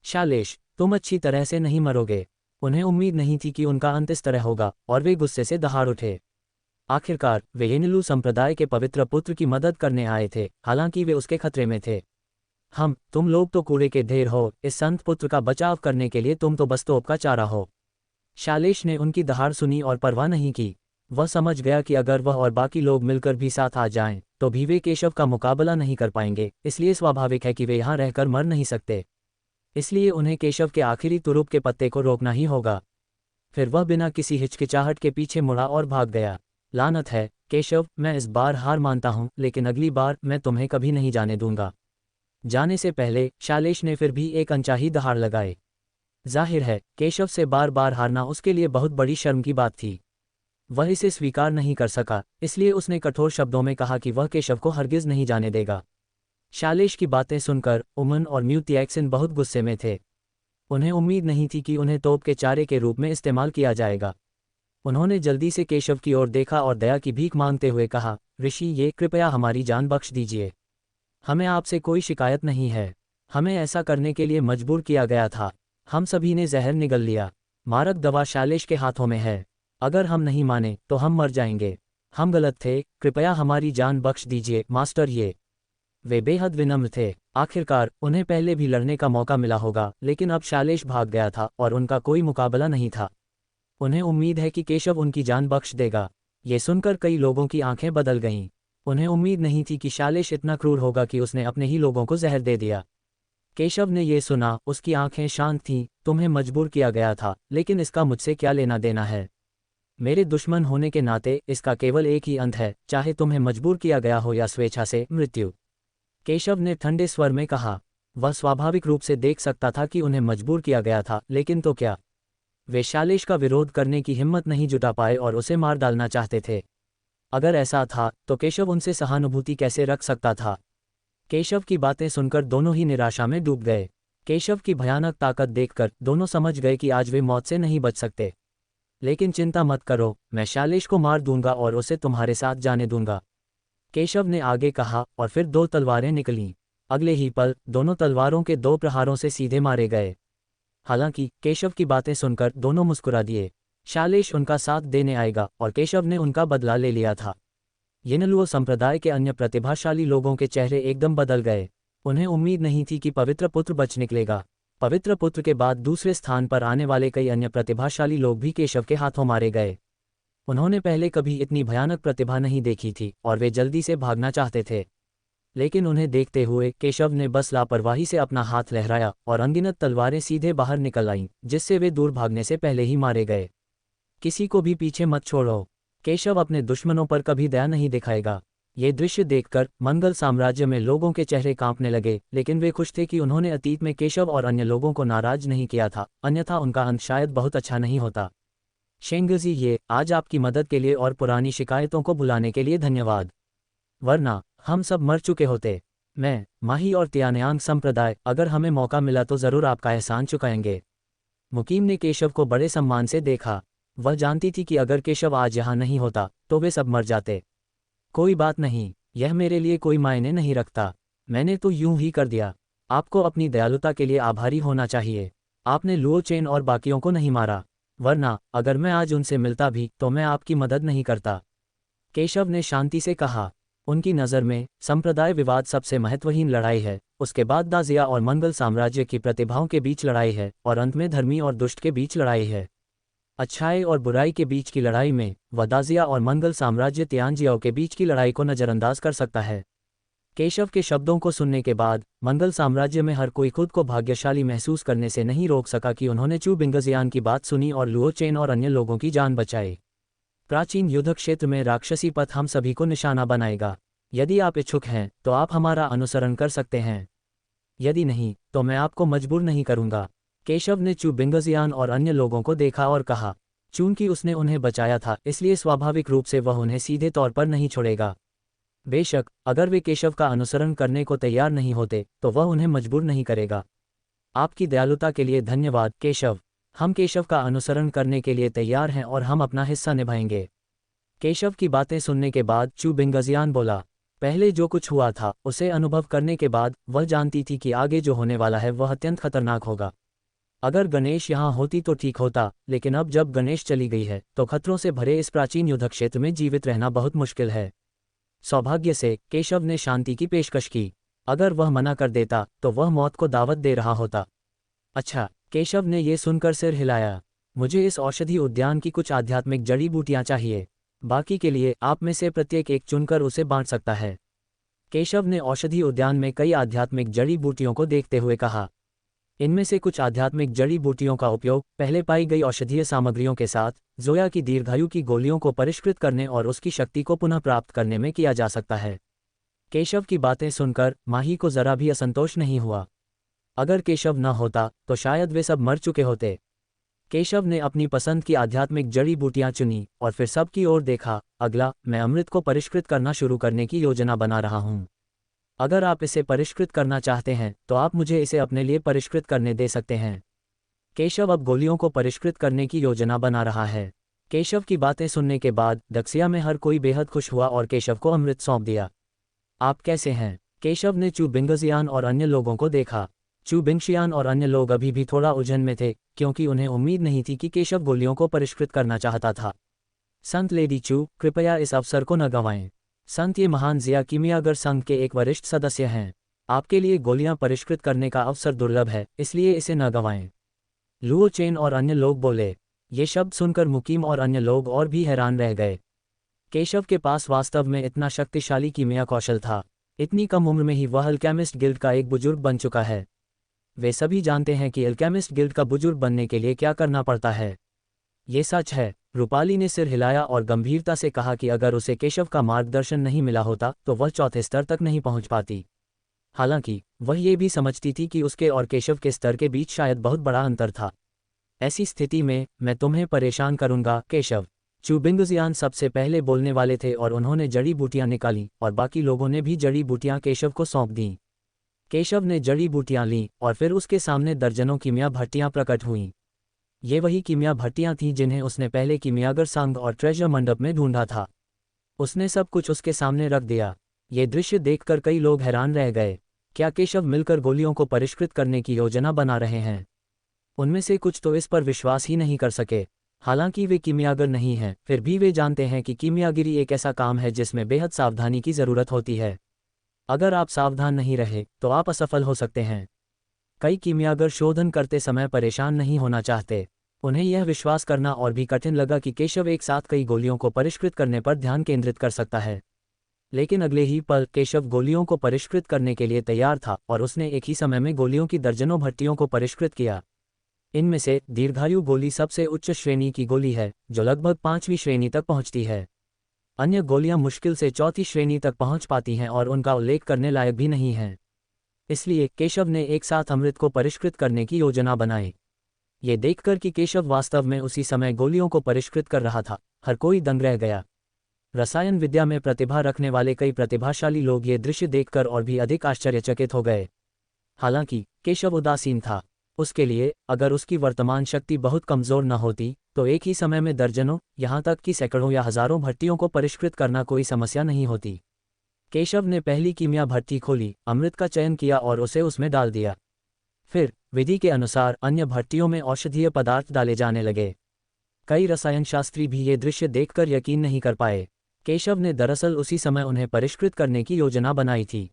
शालेश, तुम अच्छी तरह से नहीं मरोगे। उन्हें उम्मीद नहीं थी कि उनका अंत इस तरह होगा और वे गुस्से से दहाड़ उठे। आखिरकार वे यिनलु संप्रदाय के पवित्र पुत्र की मदद करने आए थे, हालांकि वे उसके खतरे में थे। तुम लोग तो कूड़े के ढेर हो, इस संत पुत्र का बचाव करने के लिए तुम तो बस तोप का चारा हो। शालेश ने उनकी दहाड़ सुनी और परवाह नहीं की। वह समझ गया कि अगर वह और बाकी लोग मिलकर भी साथ आ जाएं, तो भी वे केशव का मुकाबला नहीं कर पाएंगे, इसलिए स्वाभाविक है कि वे यहाँ रहकर मर नहीं सकते। इसलिए उन्हें केशव के आखिरी तुरुप के पत्ते को रोकना ही होगा। फिर वह बिना किसी हिचकिचाहट के पीछे मुड़ा और भाग गया। लानत है, केशव, मैं इस बार हार मानता हूँ, लेकिन अगली बार मैं तुम्हें कभी नहीं जाने दूंगा। जाने से पहले शालेश ने फिर भी एक अनचाही दहाड़ लगाई। जाहिर है, केशव से बार बार हारना उसके लिए बहुत बड़ी शर्म की बात थी। वह इसे स्वीकार नहीं कर सका, इसलिए उसने कठोर शब्दों में कहा कि वह केशव को हरगिज नहीं जाने देगा। शालेश की बातें सुनकर उमन और म्यूटिएक्सन बहुत गुस्से में थे। उन्हें उम्मीद नहीं थी कि उन्हें तोप के चारे के रूप में इस्तेमाल किया जाएगा। उन्होंने जल्दी से केशव की ओर देखा और दया की भीख मांगते हुए कहा, ऋषि, ये कृपया हमारी जान बख्श दीजिए। हमें आपसे कोई शिकायत नहीं है। हमें ऐसा करने के लिए मजबूर किया गया था। हम सभी ने जहर निगल लिया। मारक दवा शालेश के हाथों में है। अगर हम नहीं माने तो हम मर जाएंगे। हम गलत थे, कृपया हमारी जान बख्श दीजिए मास्टर। वे बेहद विनम्र थे। आखिरकार उन्हें पहले भी लड़ने का मौका मिला होगा, लेकिन अब शालेश भाग गया था और उनका कोई मुकाबला नहीं था। उन्हें उम्मीद है कि केशव उनकी जान बख्श देगा। ये सुनकर कई लोगों की आंखें बदल गईं। उन्हें उम्मीद नहीं थी कि शालेश इतना क्रूर होगा कि उसने अपने ही लोगों को जहर दे दिया। केशव ने ये सुना, उसकी आंखें शांत थीं। तुम्हें मजबूर किया गया था, लेकिन इसका मुझसे क्या लेना देना है? मेरे दुश्मन होने के नाते इसका केवल एक ही अंत है, चाहे तुम्हें मजबूर किया गया हो या स्वेच्छा से, मृत्यु। केशव ने ठंडे स्वर में कहा। वह स्वाभाविक रूप से देख सकता था कि उन्हें मजबूर किया गया था, लेकिन तो क्या? वे शालेश का विरोध करने की हिम्मत नहीं जुटा पाए और उसे मार डालना चाहते थे। अगर ऐसा था तो केशव उनसे सहानुभूति कैसे रख सकता था? केशव की बातें सुनकर दोनों ही निराशा में डूब गए। केशव की भयानक ताकत देखकर दोनों समझ गए कि आज वे मौत से नहीं बच सकते। लेकिन चिंता मत करो, मैं शालेश को मार दूंगा और उसे तुम्हारे साथ जाने दूंगा, केशव ने आगे कहा और फिर 2 तलवारें निकलीं। अगले ही पल दोनों तलवारों के 2 प्रहारों से सीधे मारे गए। हालांकि केशव की बातें सुनकर दोनों मुस्कुरा दिए। शालेश उनका साथ देने आएगा और केशव ने उनका बदला ले लिया था। यिनलुओ संप्रदाय के अन्य प्रतिभाशाली लोगों के चेहरे एकदम बदल गए। उन्हें उम्मीद नहीं थी कि पवित्र पुत्र बच निकलेगा। पवित्र पुत्र के बाद दूसरे स्थान पर आने वाले कई अन्य प्रतिभाशाली लोग भी केशव के हाथों मारे गए। उन्होंने पहले कभी इतनी भयानक प्रतिभा नहीं देखी थी और वे जल्दी से भागना चाहते थे। लेकिन उन्हें देखते हुए केशव ने बस लापरवाही से अपना हाथ लहराया और अनगिनत तलवारें सीधे बाहर निकल आईं, जिससे वे दूर भागने से पहले ही मारे गए। किसी को भी पीछे मत छोड़ो। केशव अपने दुश्मनों पर कभी दया नहीं दिखाएगा। ये दृश्य देखकर मंगल साम्राज्य में लोगों के चेहरे कांपने लगे, लेकिन वे खुश थे कि उन्होंने अतीत में केशव और अन्य लोगों को नाराज नहीं किया था, अन्यथा उनका अंत शायद बहुत अच्छा नहीं होता। शेंगजी, ये आज आपकी मदद के लिए और पुरानी शिकायतों को भुलाने के लिए धन्यवाद, वरना हम सब मर चुके होते। मैं, माही और तियानयांग संप्रदाय अगर हमें मौका मिला तो जरूर आपका एहसान चुकाएंगे। मुकीम ने केशव को बड़े सम्मान से देखा। वह जानती थी कि अगर केशव आज यहाँ नहीं होता तो वे सब मर जाते। कोई बात नहीं, यह मेरे लिए कोई मायने नहीं रखता, मैंने तो यूं ही कर दिया। आपको अपनी दयालुता के लिए आभारी होना चाहिए। आपने लुओ चेन और बाकियों को नहीं मारा, वरना अगर मैं आज उनसे मिलता भी तो मैं आपकी मदद नहीं करता। केशव ने शांति से कहा। उनकी नज़र में संप्रदाय विवाद सबसे महत्वहीन लड़ाई है, उसके बाद दाजिया और मंगल साम्राज्य की प्रतिभाओं के बीच लड़ाई है, और अंत में धर्मी और दुष्ट के बीच लड़ाई है। अच्छाई और बुराई के बीच की लड़ाई में वह दाजिया और मंगल साम्राज्य तियानजियाओ के बीच की लड़ाई को नज़रअंदाज कर सकता है। केशव के शब्दों को सुनने के बाद मंगल साम्राज्य में हर कोई खुद को भाग्यशाली महसूस करने से नहीं रोक सका कि उन्होंने चू बिंगजियान की बात सुनी और लुओ चेन और अन्य लोगों की जान बचाई। प्राचीन युद्ध क्षेत्र में राक्षसी पथ हम सभी को निशाना बनाएगा। यदि आप इच्छुक हैं तो आप हमारा अनुसरण कर सकते हैं, यदि नहीं तो मैं आपको मजबूर नहीं करूंगा। केशव ने चू बिंगजियान और अन्य लोगों को देखा और कहा, चूंकि उसने उन्हें बचाया था इसलिए स्वाभाविक रूप से वह उन्हें सीधे तौर पर नहीं छोड़ेगा। बेशक अगर वे केशव का अनुसरण करने को तैयार नहीं होते तो वह उन्हें मजबूर नहीं करेगा। आपकी दयालुता के लिए धन्यवाद केशव। हम केशव का अनुसरण करने के लिए तैयार हैं और हम अपना हिस्सा निभाएंगे। केशव की बातें सुनने के बाद चू बिंगजियान बोला, पहले जो कुछ हुआ था उसे अनुभव करने के बाद वह जानती थी कि आगे जो होने वाला है वह अत्यंत खतरनाक होगा। अगर गणेश यहाँ होती तो ठीक होता, लेकिन अब जब गणेश चली गई है तो खतरों से भरे इस प्राचीन युद्ध क्षेत्र में जीवित रहना बहुत मुश्किल है। सौभाग्य से केशव ने शांति की पेशकश की। अगर वह मना कर देता तो वह मौत को दावत दे रहा होता। अच्छा, केशव ने यह सुनकर सिर हिलाया। मुझे इस औषधि उद्यान की कुछ आध्यात्मिक जड़ी बूटियां चाहिए, बाकी के लिए आप में से प्रत्येक एक चुनकर उसे बांट सकता है। केशव ने औषधि उद्यान में कई आध्यात्मिक जड़ी बूटियों को देखते हुए कहा, इनमें से कुछ आध्यात्मिक जड़ी बूटियों का उपयोग पहले पाई गई औषधीय सामग्रियों के साथ जोया की दीर्घायु की गोलियों को परिष्कृत करने और उसकी शक्ति को पुनः प्राप्त करने में किया जा सकता है। केशव की बातें सुनकर माही को जरा भी असंतोष नहीं हुआ। अगर केशव न होता तो शायद वे सब मर चुके होते। केशव ने अपनी पसंद की आध्यात्मिक जड़ी बूटियां चुनी और फिर सबकी ओर देखा। अगला, मैं अमृत को परिष्कृत करना शुरू करने की योजना बना रहा हूं। अगर आप इसे परिष्कृत करना चाहते हैं तो आप मुझे इसे अपने लिए परिष्कृत करने दे सकते हैं। केशव अब गोलियों को परिष्कृत करने की योजना बना रहा है। केशव की बातें सुनने के बाद दक्षिया में हर कोई बेहद खुश हुआ और केशव को अमृत सौंप दिया। आप कैसे हैं? केशव ने चू बिंगजियान और अन्य लोगों को देखा। चू बिंगशियान और अन्य लोग अभी भी थोड़ा उलझन में थे, क्योंकि उन्हें उम्मीद नहीं थी कि केशव गोलियों को परिष्कृत करना चाहता था। संत लेडी चू, कृपया इस अवसर को न गंवाएं। संत, ये महान जिया कीमियागर संघ के एक वरिष्ठ सदस्य हैं। आपके लिए गोलियां परिष्कृत करने का अवसर दुर्लभ है, इसलिए इसे न गंवाएं। लुओ चेन और अन्य लोग बोले। ये शब्द सुनकर मुकीम और अन्य लोग और भी हैरान रह गए। केशव के पास वास्तव में इतना शक्तिशाली कीमिया कौशल था। इतनी कम उम्र में ही वह अल्केमिस्ट गिल्ड का एक बुजुर्ग बन चुका है। वे सभी जानते हैं कि अल्केमिस्ट गिल्ड का बुजुर्ग बनने के लिए क्या करना पड़ता है। ये सच है। रूपाली ने सिर हिलाया और गंभीरता से कहा कि अगर उसे केशव का मार्गदर्शन नहीं मिला होता तो वह चौथे स्तर तक नहीं पहुंच पाती। हालांकि वह ये भी समझती थी कि उसके और केशव के स्तर के बीच शायद बहुत बड़ा अंतर था। ऐसी स्थिति में मैं तुम्हें परेशान करूंगा केशव। चू बिंगजियान सबसे पहले बोलने वाले थे और उन्होंने जड़ी बूटियां निकाली और बाकी लोगों ने भी जड़ी बूटियां केशव को सौंप दीं। केशव ने जड़ी बूटियां लीं और फिर उसके सामने दर्जनों कीमिया भट्टियां प्रकट हुईं। ये वही कीमिया भट्टियां थीं जिन्हें उसने पहले कीमियागर संघ और ट्रेजर मंडप में ढूंढा था। उसने सब कुछ उसके सामने रख दिया। ये दृश्य देखकर कई लोग हैरान रह गए। क्या केशव मिलकर गोलियों को परिष्कृत करने की योजना बना रहे हैं? उनमें से कुछ तो इस पर विश्वास ही नहीं कर सके। हालांकि वे कीमियागर नहीं हैं, फिर भी वे जानते हैं कि कीमियागिरी एक ऐसा काम है जिसमें बेहद सावधानी की ज़रूरत होती है। अगर आप सावधान नहीं रहे तो आप असफल हो सकते हैं। कई कीमियागर शोधन करते समय परेशान नहीं होना चाहते। उन्हें यह विश्वास करना और भी कठिन लगा कि केशव एक साथ कई गोलियों को परिष्कृत करने पर ध्यान केंद्रित कर सकता है। लेकिन अगले ही पल केशव गोलियों को परिष्कृत करने के लिए तैयार था और उसने एक ही समय में गोलियों की दर्जनों भट्टियों को परिष्कृत किया। इनमें से दीर्घायु गोली सबसे उच्च श्रेणी की गोली है, जो लगभग 5वीं श्रेणी तक पहुंचती है। अन्य गोलियां मुश्किल से चौथी श्रेणी तक पहुंच पाती हैं और उनका उल्लेख करने लायक भी नहीं है। इसलिए केशव ने एक साथ अमृत को परिष्कृत करने की योजना बनाई। ये देखकर कि केशव वास्तव में उसी समय गोलियों को परिष्कृत कर रहा था, हर कोई दंग रह गया। रसायन विद्या में प्रतिभा रखने वाले कई प्रतिभाशाली लोग ये दृश्य देखकर और भी अधिक आश्चर्यचकित हो गए। हालांकि केशव उदासीन था। उसके लिए अगर उसकी वर्तमान शक्ति बहुत कमज़ोर न होती तो एक ही समय में दर्जनों, यहाँ तक कि सैकड़ों या हज़ारों भट्टियों को परिष्कृत करना कोई समस्या नहीं होती। केशव ने पहली कीमिया भट्टी खोली, अमृत का चयन किया और उसे उसमें डाल दिया। फिर विधि के अनुसार अन्य भट्टियों में औषधीय पदार्थ डाले जाने लगे। कई रसायन शास्त्री भी ये दृश्य देखकर यकीन नहीं कर पाए। केशव ने दरअसल उसी समय उन्हें परिष्कृत करने की योजना बनाई थी।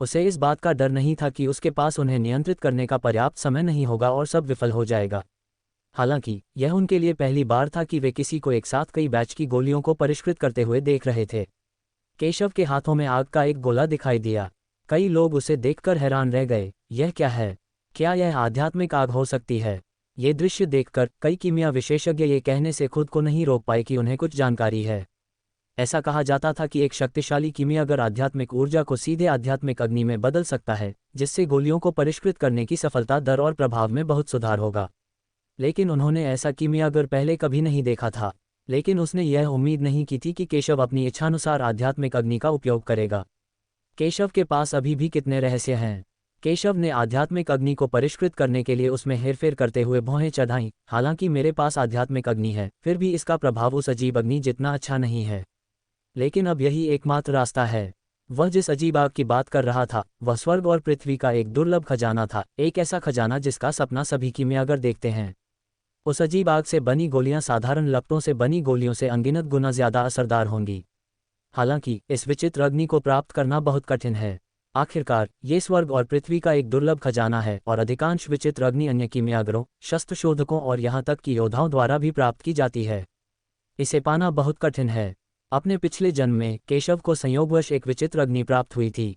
उसे इस बात का डर नहीं था कि उसके पास उन्हें नियंत्रित करने का पर्याप्त समय नहीं होगा और सब विफल हो जाएगा। हालांकि यह उनके लिए पहली बार था कि वे किसी को एक साथ कई बैच की गोलियों को परिष्कृत करते हुए देख रहे थे। केशव के हाथों में आग का एक गोला दिखाई दिया। कई लोग उसे देखकर हैरान रह गए। यह क्या है? क्या यह आध्यात्मिक आग हो सकती है? ये दृश्य देखकर कई कीमिया विशेषज्ञ ये कहने से खुद को नहीं रोक पाए कि उन्हें कुछ जानकारी है। ऐसा कहा जाता था कि एक शक्तिशाली कीमियागर आध्यात्मिक ऊर्जा को सीधे आध्यात्मिक अग्नि में बदल सकता है, जिससे गोलियों को परिष्कृत करने की सफलता दर और प्रभाव में बहुत सुधार होगा। लेकिन उन्होंने ऐसा कीमियागर पहले कभी नहीं देखा था। लेकिन उसने यह उम्मीद नहीं की थी कि केशव अपनी इच्छानुसार आध्यात्मिक अग्नि का उपयोग करेगा। केशव के पास अभी भी कितने रहस्य हैं। केशव ने आध्यात्मिक अग्नि को परिष्कृत करने के लिए उसमें हेरफेर करते हुए भौहें चढ़ाईं। हालांकि मेरे पास आध्यात्मिक अग्नि है, फिर भी इसका प्रभाव उस अजीब अग्नि जितना अच्छा नहीं है। लेकिन अब यही एकमात्र रास्ता है। वह जिस अजीब आग की बात कर रहा था वह स्वर्ग और पृथ्वी का एक दुर्लभ खजाना था, एक ऐसा खजाना जिसका सपना सभी कीमियागर देखते हैं। उस अजीब आग से बनी गोलियां साधारण लपटों से बनी गोलियों से अनगिनत गुना ज्यादा असरदार होंगी। हालांकि इस विचित्र अग्नि को प्राप्त करना बहुत कठिन है। आखिरकार ये स्वर्ग और पृथ्वी का एक दुर्लभ खजाना है और अधिकांश विचित्र अग्नि अन्य कीमियागरों, शस्त्र शोधकों और यहाँ तक कि योद्धाओं द्वारा भी प्राप्त की जाती है। इसे पाना बहुत कठिन है। अपने पिछले जन्म में केशव को संयोगवश एक विचित्र अग्नि प्राप्त हुई थी।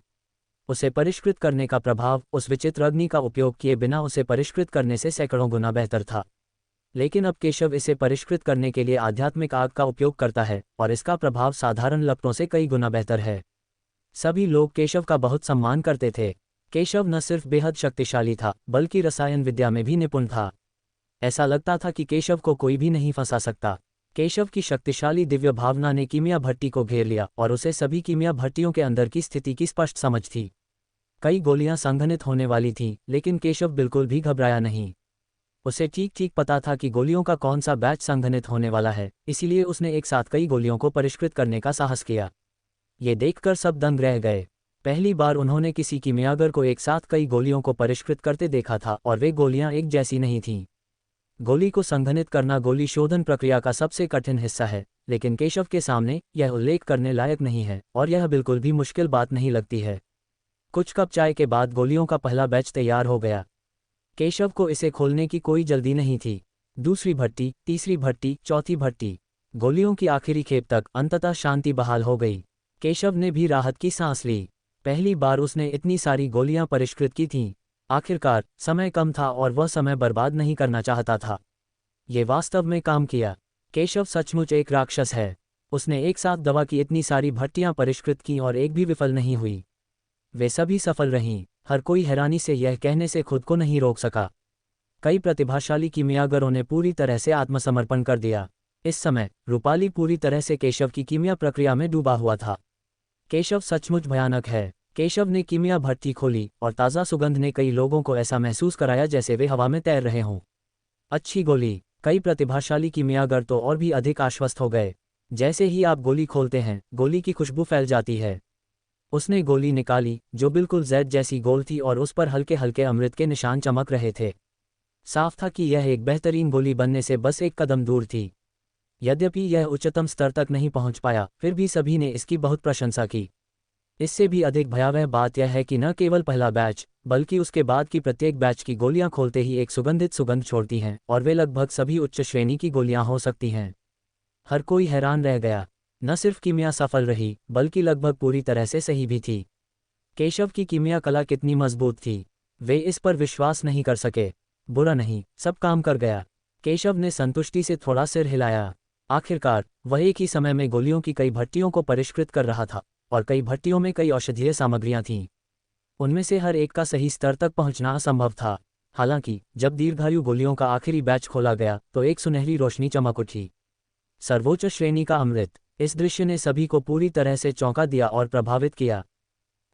उसे परिष्कृत करने का प्रभाव उस विचित्र अग्नि का उपयोग किए बिना उसे परिष्कृत करने से सैकड़ों गुना बेहतर था। लेकिन अब केशव इसे परिष्कृत करने के लिए आध्यात्मिक आग का उपयोग करता है और इसका प्रभाव साधारण लपटों से कई गुना बेहतर है। सभी लोग केशव का बहुत सम्मान करते थे। केशव न सिर्फ बेहद शक्तिशाली था बल्कि रसायन विद्या में भी निपुण था। ऐसा लगता था कि केशव को कोई भी नहीं फंसा सकता। केशव की शक्तिशाली दिव्य भावना ने कीमिया भट्टी को घेर लिया और उसे सभी कीमिया भट्टियों के अंदर की स्थिति की स्पष्ट समझ थी। कई गोलियां संघनित होने वाली थीं, लेकिन केशव बिल्कुल भी घबराया नहीं। उसे ठीक ठीक पता था कि गोलियों का कौन सा बैच संघनित होने वाला है, इसीलिए उसने एक साथ कई गोलियों को परिष्कृत करने का साहस किया। ये देखकर सब दंग रह गए। पहली बार उन्होंने किसी कीमियागर को एक साथ कई गोलियों को परिष्कृत करते देखा था और वे गोलियां एक जैसी नहीं थीं। गोली को संघनित करना गोली शोधन प्रक्रिया का सबसे कठिन हिस्सा है, लेकिन केशव के सामने यह उल्लेख करने लायक नहीं है और यह बिल्कुल भी मुश्किल बात नहीं लगती है। कुछ कप चाय के बाद गोलियों का पहला बैच तैयार हो गया। केशव को इसे खोलने की कोई जल्दी नहीं थी। दूसरी भट्टी, तीसरी भट्टी, चौथी भट्टी, गोलियों की आखिरी खेप तक अंततः शांति बहाल हो गई। केशव ने भी राहत की सांस ली। पहली बार उसने इतनी सारी गोलियां परिष्कृत की थीं। आखिरकार समय कम था और वह समय बर्बाद नहीं करना चाहता था। ये वास्तव में काम किया। केशव सचमुच एक राक्षस है। उसने एक साथ दवा की इतनी सारी भट्टियां परिष्कृत की और एक भी विफल नहीं हुई। वे सभी सफल रहीं। हर कोई हैरानी से यह कहने से खुद को नहीं रोक सका। कई प्रतिभाशाली कीमियागरों ने पूरी तरह से आत्मसमर्पण कर दिया। इस समय रूपाली पूरी तरह से केशव की कीमिया प्रक्रिया में डूबा हुआ था। केशव सचमुच भयानक है। केशव ने कीमिया भट्टी खोली और ताज़ा सुगंध ने कई लोगों को ऐसा महसूस कराया जैसे वे हवा में तैर रहे हों। अच्छी गोली। कई प्रतिभाशाली कीमियागर तो और भी अधिक आश्वस्त हो गए। जैसे ही आप गोली खोलते हैं, गोली की खुशबू फैल जाती है। उसने गोली निकाली जो बिल्कुल जैद जैसी गोल थी और उस पर हल्के हल्के अमृत के निशान चमक रहे थे। साफ था कि यह एक बेहतरीन गोली बनने से बस एक कदम दूर थी। यद्यपि यह उच्चतम स्तर तक नहीं पहुंच पाया, फिर भी सभी ने इसकी बहुत प्रशंसा की। इससे भी अधिक भयावह बात यह है कि न केवल पहला बैच बल्कि उसके बाद की प्रत्येक बैच की गोलियां खोलते ही एक सुगंधित सुगंध छोड़ती हैं और वे लगभग सभी उच्च श्रेणी की गोलियां हो सकती हैं। हर कोई हैरान रह गया। न सिर्फ कीमिया सफल रही बल्कि लगभग पूरी तरह से सही भी थी। केशव की कीमिया कला कितनी मजबूत थी, वे इस पर विश्वास नहीं कर सके। बुरा नहीं, सब काम कर गया। केशव ने संतुष्टि से थोड़ा सिर हिलाया। आखिरकार वह एक ही समय में गोलियों की कई भट्टियों को परिष्कृत कर रहा था, और कई भट्टियों में कई औषधीय सामग्रियां थीं। उनमें से हर एक का सही स्तर तक पहुंचना असंभव था। हालांकि जब दीर्घायु गोलियों का आखिरी बैच खोला गया तो एक सुनहरी रोशनी चमक उठी। सर्वोच्च श्रेणी का अमृत। इस दृश्य ने सभी को पूरी तरह से चौंका दिया और प्रभावित किया।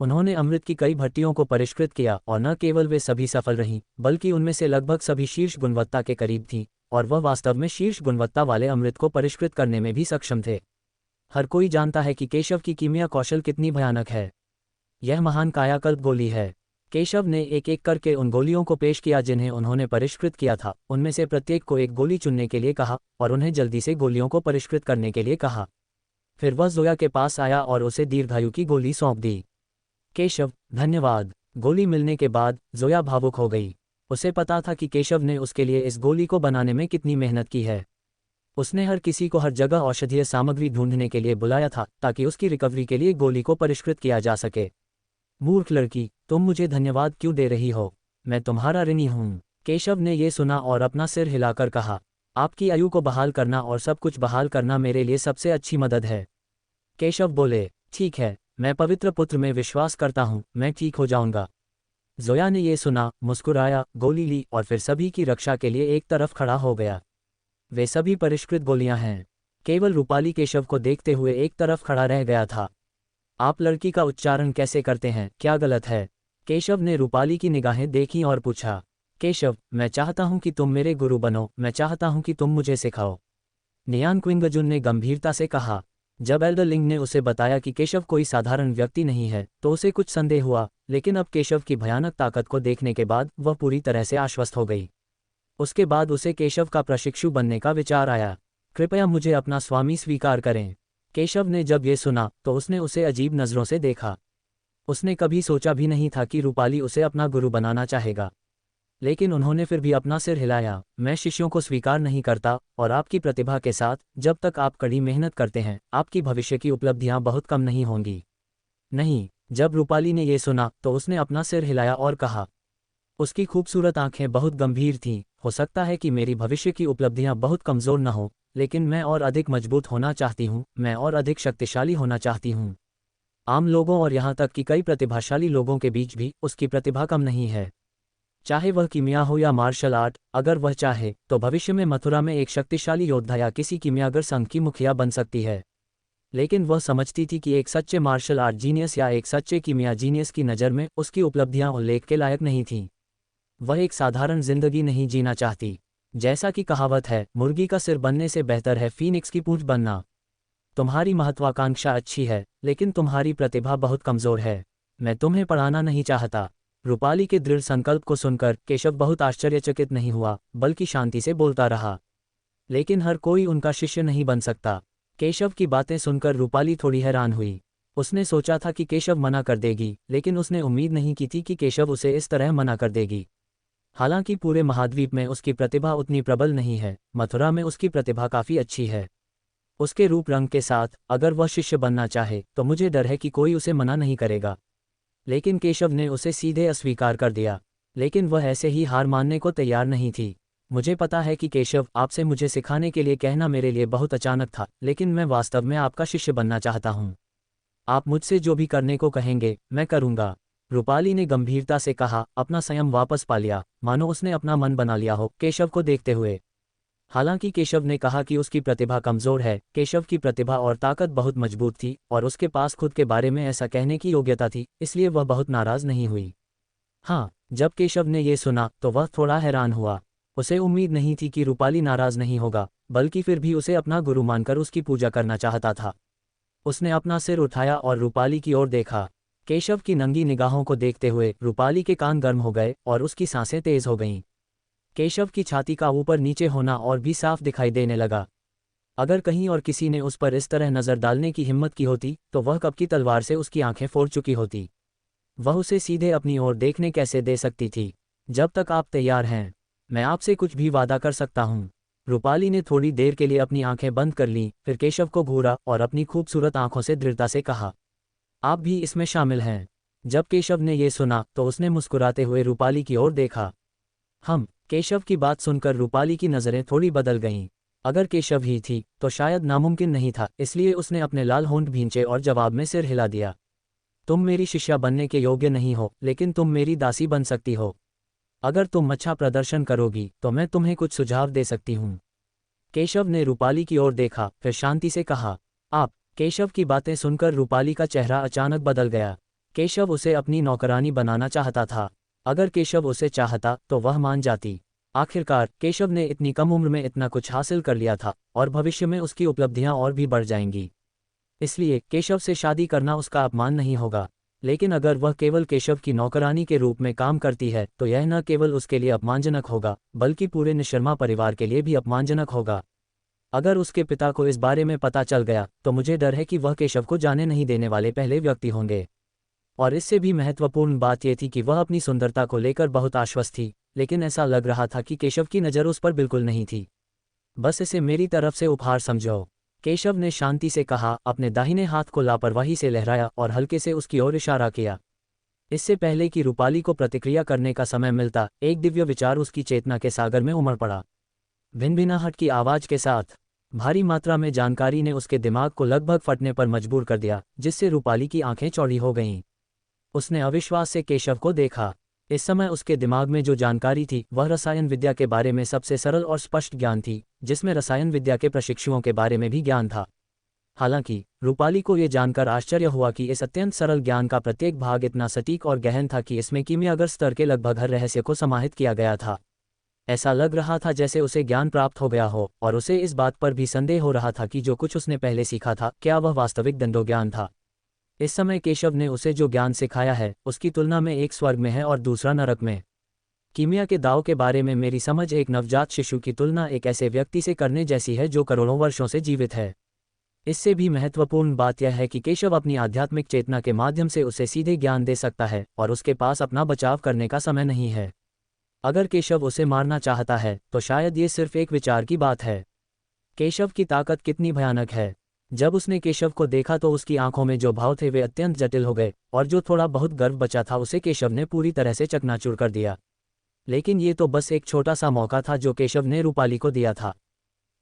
उन्होंने अमृत की कई भट्टियों को परिष्कृत किया, और न केवल वे सभी सफल रहीं, बल्कि उनमें से लगभग सभी शीर्ष गुणवत्ता के करीब थीं, और वह वास्तव में शीर्ष गुणवत्ता वाले अमृत को परिष्कृत करने में भी सक्षम थे। हर कोई जानता है कि केशव की कीमिया कौशल कितनी भयानक है। यह महान कायाकल्प गोली है। केशव ने एक एक करके उन गोलियों को पेश किया जिन्हें उन्होंने परिष्कृत किया था। उनमें से प्रत्येक को एक गोली चुनने के लिए कहा और उन्हें जल्दी से गोलियों को परिष्कृत करने के लिए कहा। फिर वह जोया के पास आया और उसे दीर्घायु की गोली सौंप दी। केशव, धन्यवाद। गोली मिलने के बाद जोया भावुक हो गई। उसे पता था कि केशव ने उसके लिए इस गोली को बनाने में कितनी मेहनत की है। उसने हर किसी को हर जगह औषधीय सामग्री ढूंढने के लिए बुलाया था ताकि उसकी रिकवरी के लिए गोली को परिष्कृत किया जा सके। मूर्ख लड़की, तुम मुझे धन्यवाद क्यों दे रही हो? मैं तुम्हारा ऋणी हूँ। केशव ने ये सुना और अपना सिर हिलाकर कहा, आपकी आयु को बहाल करना और सब कुछ बहाल करना मेरे लिए सबसे अच्छी मदद है। केशव बोले, ठीक है, मैं पवित्र पुत्र में विश्वास करता हूँ, मैं ठीक हो जाऊंगा। जोया ने ये सुना, मुस्कुराया, गोली ली और फिर सभी की रक्षा के लिए एक तरफ खड़ा हो गया। वे सभी परिष्कृत गोलियां हैं। केवल रूपाली केशव को देखते हुए एक तरफ खड़ा रह गया था। आप लड़की का उच्चारण कैसे करते हैं, क्या गलत है? केशव ने रूपाली की निगाहें देखीं और पूछा। केशव, मैं चाहता हूं कि तुम मेरे गुरु बनो, मैं चाहता हूं कि तुम मुझे सिखाओ। नियान क्विंगजुन ने गंभीरता से कहा। जब एल्डर लिंग ने उसे बताया कि केशव कोई साधारण व्यक्ति नहीं है तो उसे कुछ संदेह हुआ, लेकिन अब केशव की भयानक ताकत को देखने के बाद वह पूरी तरह से आश्वस्त हो गई। उसके बाद उसे केशव का प्रशिक्षु बनने का विचार आया। कृपया मुझे अपना स्वामी स्वीकार करें। केशव ने जब ये सुना तो उसने उसे अजीब नज़रों से देखा। उसने कभी सोचा भी नहीं था कि रूपाली उसे अपना गुरु बनाना चाहेगा, लेकिन उन्होंने फिर भी अपना सिर हिलाया। मैं शिष्यों को स्वीकार नहीं करता, और आपकी प्रतिभा के साथ जब तक आप कड़ी मेहनत करते हैं आपकी भविष्य की उपलब्धियां बहुत कम नहीं होंगी। नहीं। जब रूपाली ने यह सुना तो उसने अपना सिर हिलाया और कहा। उसकी खूबसूरत आंखें बहुत गंभीर थीं। हो सकता है कि मेरी भविष्य की उपलब्धियां बहुत कमज़ोर न हो, लेकिन मैं और अधिक मजबूत होना चाहती हूँ, मैं और अधिक शक्तिशाली होना चाहती हूँ। आम लोगों और यहाँ तक कि कई प्रतिभाशाली लोगों के बीच भी उसकी प्रतिभा कम नहीं है। चाहे वह कीमिया हो या मार्शल आर्ट, अगर वह चाहे तो भविष्य में मथुरा में एक शक्तिशाली योद्धा या किसी कीमियागर संघ की मुखिया बन सकती है। लेकिन वह समझती थी कि एक सच्चे मार्शल आर्ट जीनियस या एक सच्चे कीमिया जीनियस की नज़र में उसकी उपलब्धियां उल्लेख के लायक नहीं थीं। वह एक साधारण जिंदगी नहीं जीना चाहती। जैसा कि कहावत है, मुर्गी का सिर बनने से बेहतर है फीनिक्स की पूंछ बनना। तुम्हारी महत्वाकांक्षा अच्छी है, लेकिन तुम्हारी प्रतिभा बहुत कमज़ोर है। मैं तुम्हें पढ़ाना नहीं चाहता। रूपाली के दृढ़ संकल्प को सुनकर केशव बहुत आश्चर्यचकित नहीं हुआ, बल्कि शांति से बोलता रहा। लेकिन हर कोई उनका शिष्य नहीं बन सकता। केशव की बातें सुनकर रूपाली थोड़ी हैरान हुई। उसने सोचा था कि केशव मना कर देगी, लेकिन उसने उम्मीद नहीं की थी कि केशव उसे इस तरह मना कर देगी। हालांकि पूरे महाद्वीप में उसकी प्रतिभा उतनी प्रबल नहीं है, मथुरा में उसकी प्रतिभा काफ़ी अच्छी है। उसके रूप रंग के साथ अगर वह शिष्य बनना चाहे तो मुझे डर है कि कोई उसे मना नहीं करेगा। लेकिन केशव ने उसे सीधे अस्वीकार कर दिया। लेकिन वह ऐसे ही हार मानने को तैयार नहीं थी। मुझे पता है कि केशव, आपसे मुझे सिखाने के लिए कहना मेरे लिए बहुत अचानक था, लेकिन मैं वास्तव में आपका शिष्य बनना चाहता हूँ। आप मुझसे जो भी करने को कहेंगे मैं करूँगा। रूपाली ने गंभीरता से कहा, अपना संयम वापस पा लिया, मानो उसने अपना मन बना लिया हो केशव को देखते हुए। हालांकि केशव ने कहा कि उसकी प्रतिभा कमज़ोर है, केशव की प्रतिभा और ताकत बहुत मजबूत थी और उसके पास खुद के बारे में ऐसा कहने की योग्यता थी, इसलिए वह बहुत नाराज़ नहीं हुई। हाँ, जब केशव ने यह सुना तो वह थोड़ा हैरान हुआ। उसे उम्मीद नहीं थी कि रूपाली नाराज़ नहीं होगा, बल्कि फिर भी उसे अपना गुरु मानकर उसकी पूजा करना चाहता था। उसने अपना सिर उठाया और रूपाली की ओर देखा। केशव की नंगी निगाहों को देखते हुए रूपाली के कान गर्म हो गए और उसकी सांसें तेज हो गईं। केशव की छाती का ऊपर नीचे होना और भी साफ दिखाई देने लगा। अगर कहीं और किसी ने उस पर इस तरह नज़र डालने की हिम्मत की होती तो वह कब की तलवार से उसकी आंखें फोड़ चुकी होती। वह उसे सीधे अपनी ओर देखने कैसे दे सकती थी। जब तक आप तैयार हैं, मैं आपसे कुछ भी वादा कर सकता हूँ। रूपाली ने थोड़ी देर के लिए अपनी आंखें बंद कर लीं, फिर केशव को घूरा और अपनी खूबसूरत आंखों से दृढ़ता से कहा, आप भी इसमें शामिल हैं। जब केशव ने यह सुना तो उसने मुस्कुराते हुए रूपाली की ओर देखा। केशव की बात सुनकर रूपाली की नज़रें थोड़ी बदल गईं। अगर केशव ही थी तो शायद नामुमकिन नहीं था, इसलिए उसने अपने लाल होंठ भींचे और जवाब में सिर हिला दिया। तुम मेरी शिष्या बनने के योग्य नहीं हो, लेकिन तुम मेरी दासी बन सकती हो। अगर तुम अच्छा प्रदर्शन करोगी तो मैं तुम्हें कुछ सुझाव दे सकती हूँ। केशव ने रूपाली की ओर देखा, फिर शांति से कहा, आप। केशव की बातें सुनकर रूपाली का चेहरा अचानक बदल गया। केशव उसे अपनी नौकरानी बनाना चाहता था। अगर केशव उसे चाहता तो वह मान जाती। आखिरकार केशव ने इतनी कम उम्र में इतना कुछ हासिल कर लिया था और भविष्य में उसकी उपलब्धियां और भी बढ़ जाएंगी। इसलिए केशव से शादी करना उसका अपमान नहीं होगा। लेकिन अगर वह केवल केशव की नौकरानी के रूप में काम करती है तो यह न केवल उसके लिए अपमानजनक होगा, बल्कि पूरे निशर्मा परिवार के लिए भी अपमानजनक होगा। अगर उसके पिता को इस बारे में पता चल गया तो मुझे डर है कि वह केशव को जाने नहीं देने वाले पहले व्यक्ति होंगे। और इससे भी महत्वपूर्ण बात यह थी कि वह अपनी सुंदरता को लेकर बहुत आश्वस्त थी, लेकिन ऐसा लग रहा था कि केशव की नज़र उस पर बिल्कुल नहीं थी। बस इसे मेरी तरफ से उपहार समझो, केशव ने शांति से कहा, अपने दाहिने हाथ को लापरवाही से लहराया और हल्के से उसकी ओर इशारा किया। इससे पहले कि रूपाली को प्रतिक्रिया करने का समय मिलता, एक दिव्य विचार उसकी चेतना के सागर में उमड़ पड़ा। भिनभिनाहट की आवाज के साथ भारी मात्रा में जानकारी ने उसके दिमाग को लगभग फटने पर मजबूर कर दिया, जिससे रूपाली की आंखें चौड़ी हो गईं। उसने अविश्वास से केशव को देखा। इस समय उसके दिमाग में जो जानकारी थी वह रसायन विद्या के बारे में सबसे सरल और स्पष्ट ज्ञान थी, जिसमें रसायन विद्या के प्रशिक्षुओं के बारे में भी ज्ञान था। हालांकि रूपाली को यह जानकर आश्चर्य हुआ कि इस अत्यंत सरल ज्ञान का प्रत्येक भाग इतना सटीक और गहन था कि इसमें कीमियागर स्तर के लगभग हर रहस्य को समाहित किया गया था। ऐसा लग रहा था जैसे उसे ज्ञान प्राप्त हो गया हो, और उसे इस बात पर भी संदेह हो रहा था कि जो कुछ उसने पहले सीखा था क्या वह वास्तविक दंडोज्ञान था। इस समय केशव ने उसे जो ज्ञान सिखाया है उसकी तुलना में एक स्वर्ग में है और दूसरा नरक में। कीमिया के दाव के बारे में मेरी समझ एक नवजात शिशु की तुलना एक ऐसे व्यक्ति से करने जैसी है जो करोड़ों वर्षों से जीवित है। इससे भी महत्वपूर्ण बात यह है कि केशव अपनी आध्यात्मिक चेतना के माध्यम से उसे सीधे ज्ञान दे सकता है और उसके पास अपना बचाव करने का समय नहीं है। अगर केशव उसे मारना चाहता है तो शायद ये सिर्फ एक विचार की बात है। केशव की ताकत कितनी भयानक है। जब उसने केशव को देखा तो उसकी आंखों में जो भाव थे वे अत्यंत जटिल हो गए, और जो थोड़ा बहुत गर्व बचा था उसे केशव ने पूरी तरह से चकनाचूर कर दिया। लेकिन ये तो बस एक छोटा सा मौका था जो केशव ने रूपाली को दिया था।